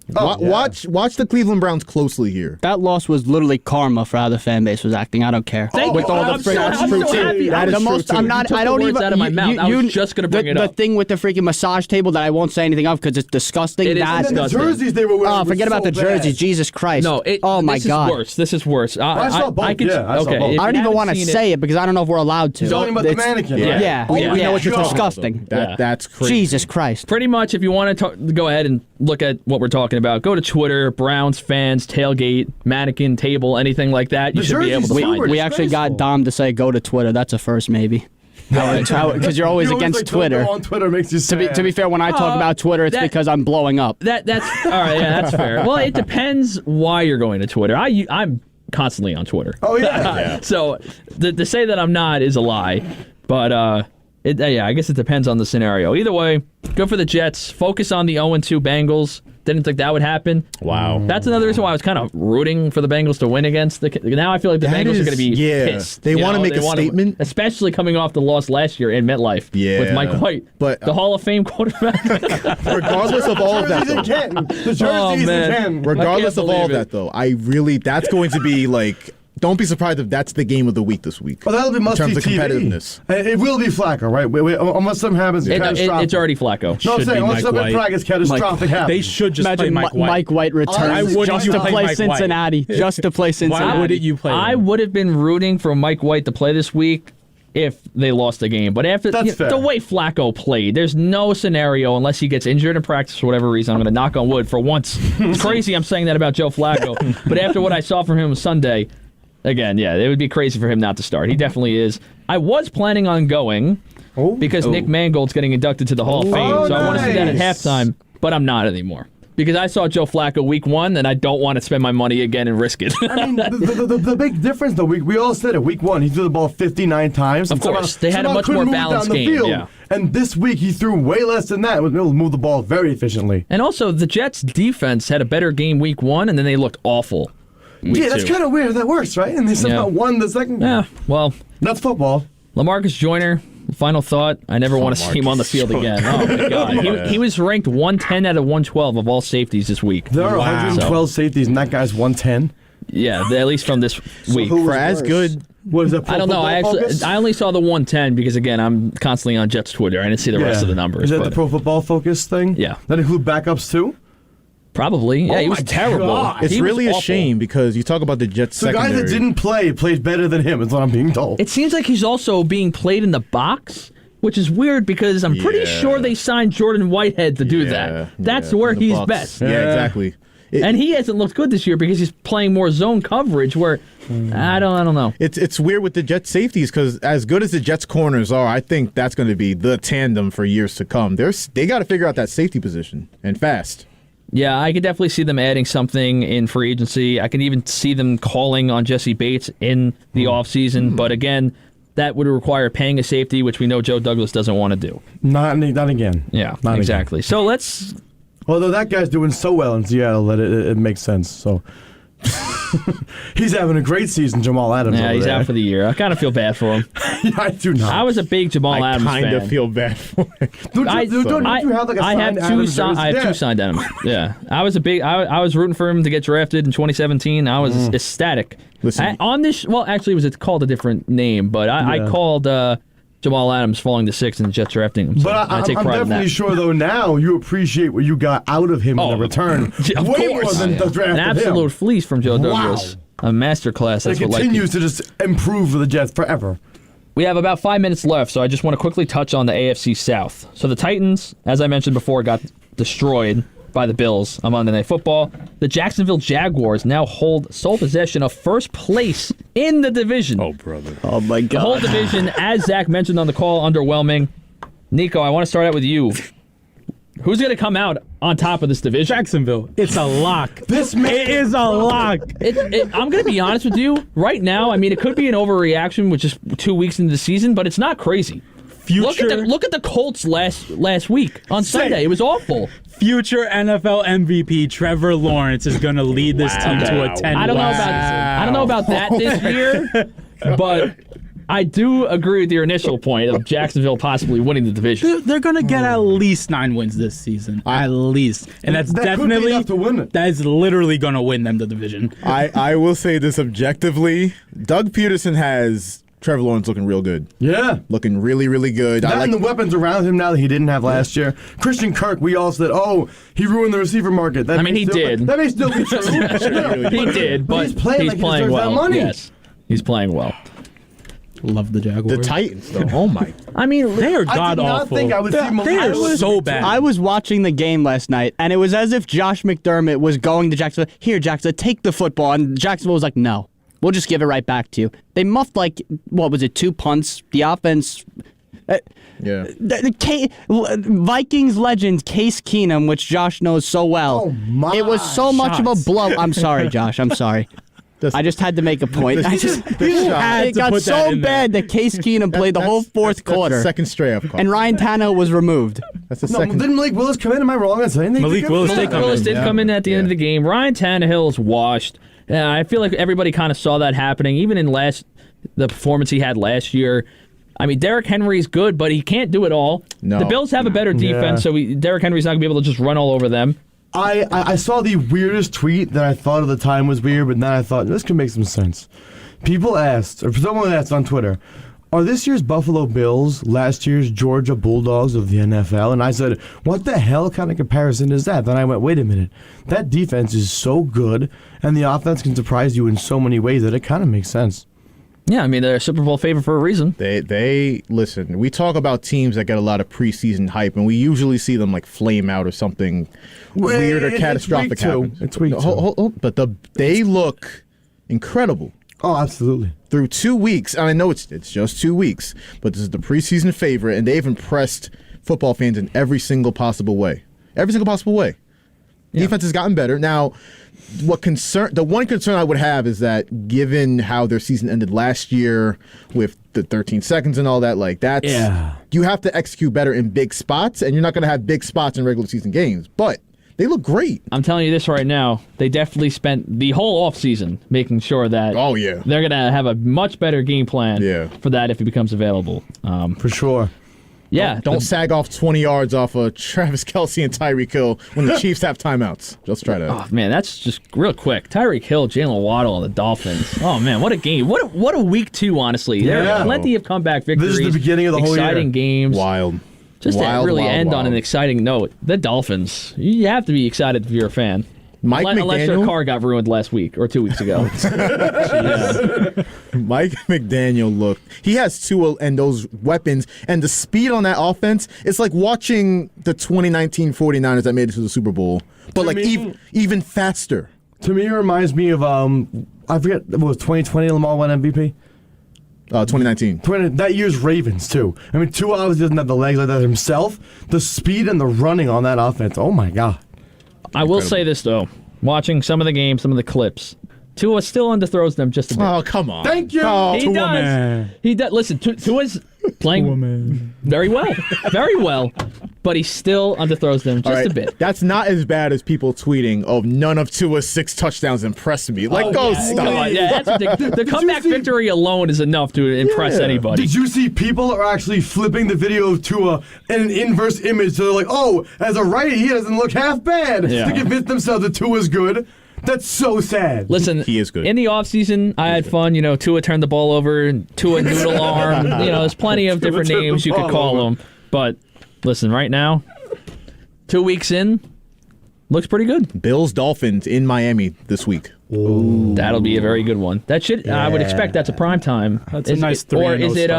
S8: Watch the Cleveland Browns closely here.
S9: That loss was literally karma for how the fan base was acting. I don't care.
S6: With all the
S8: that's true too. That is true too.
S9: I'm not. I don't even.
S6: Out of my mouth. I was just going to bring it up.
S9: The thing with the freaking massage table that I won't say anything of because it's disgusting.
S6: It is disgusting.
S7: The jerseys they were wearing.
S9: Oh, forget about the jerseys. Jesus Christ.
S6: No.
S9: Oh my God.
S6: This is worse.
S7: I saw both. I saw both.
S9: I don't even want to say it because I don't know if we're allowed to.
S7: He's talking about the mannequin.
S9: Yeah.
S8: We know what you're talking about.
S9: Disgusting.
S8: That's crazy.
S9: Jesus Christ.
S6: Pretty much, if you want to go ahead and look at what we're talking about, go to Twitter. Browns fans, tailgate, mannequin, table, anything like that. You should be able to find it.
S9: We actually got Dom to say go to Twitter. That's a first, maybe. Because you're always against Twitter.
S7: On Twitter makes you sad.
S9: To be fair, when I talk about Twitter, it's because I'm blowing up.
S6: That's all right. Yeah, that's fair. Well, it depends why you're going to Twitter. I'm constantly on Twitter.
S7: Oh yeah.
S6: So to say that I'm not is a lie, but I guess it depends on the scenario. Either way, go for the Jets. Focus on the 0-2 Bengals. Didn't think that would happen.
S8: Wow.
S6: That's another reason why I was kind of rooting for the Bengals to win against the. Now I feel like the Bengals are going to be pissed.
S8: They want to make a statement,
S6: especially coming off the loss last year in MetLife with Mike White,
S8: but
S6: the Hall of Fame quarterback.
S8: Regardless of all of that,
S7: the jerseys in Canton.
S8: Regardless of all of that, though, that's going to be like don't be surprised if that's the game of the week this week.
S7: Well, that'll be must-see
S8: in terms of
S7: TV.
S8: competitiveness.
S7: And it will be Flacco, right? Unless something happens catastrophic.
S6: It's already Flacco.
S7: No, I'm saying unless something catastrophic happens.
S11: They should just play Mike White.
S9: Mike White returns just to play Cincinnati. Just to play Cincinnati.
S11: Why wouldn't you play him?
S6: I would have been rooting for Mike White to play this week if they lost the game. But after the way Flacco played, there's no scenario unless he gets injured in practice for whatever reason. I'm going to knock on wood for once. It's crazy I'm saying that about Joe Flacco. But after what I saw from him Sunday, again, yeah, it would be crazy for him not to start. He definitely is. I was planning on going because Nick Mangold's getting inducted to the Hall of Fame. So I want to see that at halftime, but I'm not anymore. Because I saw Joe Flacco week 1, and I don't want to spend my money again and risk it.
S7: I mean, the big difference, though, we all said it. Week 1, he threw the ball 59 times.
S6: Of course. They had a much more balanced game. Yeah.
S7: And this week, he threw way less than that. He was able to move the ball very efficiently.
S6: And also, the Jets' defense had a better game week 1, and then they looked awful week 2.
S7: That's kind of weird. That works, right? And they somehow won the second game.
S6: Yeah, well.
S7: That's football.
S6: Lamarcus Joyner, final thought, I never want to see him on the field again. Oh, my God. He was ranked 110 out of 112 of all safeties this week.
S7: There are 112 safeties, and that guy's 110?
S6: Yeah, at least from this week.
S8: For as good.
S7: What is that?
S6: I don't know. I only saw the 110 because, again, I'm constantly on Jets Twitter. I didn't see the rest of the numbers.
S7: Is that the Pro Football Focus thing?
S6: Yeah.
S7: That include backups, too?
S6: Probably. Yeah, he was terrible.
S7: God.
S8: It's really a shame because you talk about the Jets secondary.
S7: The guy that didn't play played better than him, is what I'm being told.
S6: It seems like he's also being played in the box, which is weird because I'm pretty sure they signed Jordan Whitehead to do that. That's where he's best.
S8: Yeah, exactly.
S6: And he hasn't looked good this year because he's playing more zone coverage where I don't know.
S8: It's weird with the Jets safeties because as good as the Jets corners are, I think that's going to be the tandem for years to come. They got to figure out that safety position and fast.
S6: Yeah, I could definitely see them adding something in free agency. I can even see them calling on Jesse Bates in the offseason. But again, that would require paying a safety, which we know Joe Douglas doesn't want to do.
S7: Not again.
S6: Yeah,
S7: not
S6: exactly.
S7: Again.
S6: So let's...
S7: Although that guy's doing so well in Seattle that it makes sense. So he's having a great season, Jamal Adams.
S6: Yeah, he's out for the year. I kind of feel bad for him.
S7: I do not.
S6: I was a big Jamal Adams fan.
S8: I kind of feel bad for him.
S6: I have two signed Adams. Yeah, I was rooting for him to get drafted in 2017. I was ecstatic. On this, well, actually, it was called a different name, but I called Jamal Adams falling to 6th and the Jets drafting him. So
S7: but
S6: I take
S7: I'm
S6: pride in
S7: definitely
S6: that.
S7: sure, though, now you appreciate what you got out of him in the return. Way more than the draft.
S6: An absolute fleece from Joe Douglas.
S7: Wow.
S6: A masterclass. That's
S7: it continues to just improve for the Jets forever.
S6: We have about 5 minutes left, so I just want to quickly touch on the AFC South. So the Titans, as I mentioned before, got destroyed by the Bills on Monday Night Football. The Jacksonville Jaguars now hold sole possession of first place in the division.
S11: Oh, brother.
S9: Oh, my God.
S6: The whole division, as Zach mentioned on the call, underwhelming. Nico, I want to start out with you. Who's going to come out on top of this division?
S11: Jacksonville. It's a lock. It is a lock.
S6: I'm going to be honest with you. Right now, I mean, it could be an overreaction, which is 2 weeks into the season, but it's not crazy. Look at the Colts last week on Sunday. It was awful.
S11: Future NFL MVP Trevor Lawrence is going to lead this team to a 10.
S6: I don't know about that this year, but I do agree with your initial point of Jacksonville possibly winning the division.
S11: They're going to get at least 9 wins this season, at least, and that's definitely
S7: enough to win it.
S11: That is literally going to win them the division.
S8: I will say this objectively: Doug Peterson has Trevor Lawrence looking real good.
S7: Yeah.
S8: Looking really, really good.
S7: And the weapons around him now that he didn't have last year. Christian Kirk, we all said, he ruined the receiver market.
S6: He did.
S7: That may still be true.
S6: He did, but he's playing well.
S7: Money.
S6: Yes, he's playing well.
S11: Love the Jaguars.
S8: The Titans, though. Oh, my.
S11: I mean, they are god-awful.
S7: They
S11: are so bad.
S9: I was watching the game last night, and it was as if Josh McDermott was going to Jacksonville. Here, Jacksonville, take the football. And Jacksonville was like, no. We'll just give it right back to you. They muffed, 2 punts? The offense... Vikings legend Case Keenum, which Josh knows so well. It was so much of a blow. I'm sorry, Josh. I'm sorry. I just had to make a point. It got so bad that Case Keenum played the whole fourth quarter.
S8: Second straight-up call.
S9: And Ryan Tannehill was removed.
S8: That's the second.
S7: Didn't Malik Willis come in? Am I wrong on saying that?
S11: Malik Willis
S6: did come in at the end of the game. Ryan Tannehill is washed. I feel like everybody kind of saw that happening, even in the performance he had last year. I mean, Derrick Henry's good, but he can't do it all. No. The Bills have a better defense, so Derrick Henry's not going to be able to just run all over them.
S7: I saw the weirdest tweet that I thought at the time was weird, but now I thought, this could make some sense. People asked, or someone asked on Twitter, are this year's Buffalo Bills last year's Georgia Bulldogs of the NFL? And I said, what the hell kind of comparison is that? Then I went, wait a minute. That defense is so good, and the offense can surprise you in so many ways that it kind of makes sense.
S6: Yeah, I mean, they're a Super Bowl favorite for a reason.
S8: They listen, we talk about teams that get a lot of preseason hype, and we usually see them like flame out or something weird or catastrophic happens.
S7: It's week two.
S8: But they look incredible.
S7: Oh, absolutely.
S8: Through 2 weeks, and I know it's just 2 weeks, but this is the preseason favorite, and they've impressed football fans in every single possible way. Every single possible way. Yeah. Defense has gotten better. Now, the one concern I would have is that given how their season ended last year with the 13 seconds and all that, you have to execute better in big spots, and you're not going to have big spots in regular season games. But they look great.
S6: I'm telling you this right now. They definitely spent the whole offseason making sure that they're going to have a much better game plan for that if it becomes available.
S7: For sure.
S6: Yeah.
S8: Don't sag off 20 yards off of Travis Kelce and Tyreek Hill when the Chiefs have timeouts. Just try to.
S6: Oh, man, that's just real quick. Tyreek Hill, Jalen Waddle, and the Dolphins. Oh, man, what a game. What a week two, honestly. There are plenty of comeback victories.
S7: This is the beginning of the whole year.
S6: Exciting games.
S8: Wild.
S6: Just to really end on an exciting note. The Dolphins. You have to be excited if you're a fan. Unless your car got ruined last week or 2 weeks ago.
S8: Mike McDaniel he has Tua and those weapons, and the speed on that offense, it's like watching the 2019 49ers that made it to the Super Bowl, but even faster.
S7: To me, it reminds me of, I forget, what was 2020 Lamar won MVP?
S8: 2019.
S7: That year's Ravens, too. I mean, Tua obviously doesn't have the legs like that himself. The speed and the running on that offense, oh my God.
S6: I will say this, though. Watching some of the games, some of the clips, Tua still underthrows them just a bit.
S8: Oh, come on.
S7: Thank you.
S6: He does. Man. He does. Listen, Tua's playing very well. Very well. But he still underthrows them just a bit.
S8: That's not as bad as people tweeting, none of Tua's 6 touchdowns impressed me. Stop.
S6: Come on. Yeah, that's ridiculous. The comeback victory alone is enough to impress anybody.
S7: Did you see people are actually flipping the video of Tua in an inverse image? So they're like, as a righty, he doesn't look half bad. To convince themselves that Tua's good. That's so sad.
S6: Listen,
S8: he is good.
S6: In the offseason, I had fun. Tua turned the ball over, Tua noodle arm. There's plenty of different names you could call him. But listen, right now, 2 weeks in, looks pretty good.
S8: Bills Dolphins in Miami this week.
S6: Ooh. That'll be a very good one. That should I would expect that's a prime time.
S11: That's a nice 3-0
S6: Or is it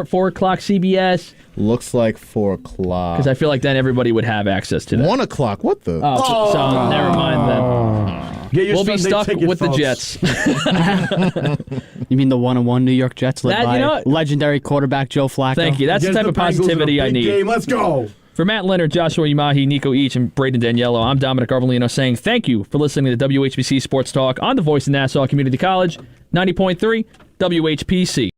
S6: 4 o'clock CBS?
S8: Looks like 4 o'clock.
S6: Because I feel like then everybody would have access to that.
S8: 1 o'clock. What the?
S6: So never mind then. We'll be stuck with the Jets.
S9: You mean the 1-1 New York Jets led by legendary quarterback Joe Flacco?
S6: Thank you. That's the type of positivity I need.
S7: Game. Let's go.
S6: For Matt Leonard, Joshua Imahi, Nico Each, and Braden Daniello, I'm Dominic Arbolino saying thank you for listening to WHPC Sports Talk on the Voice of Nassau Community College, 90.3 WHPC.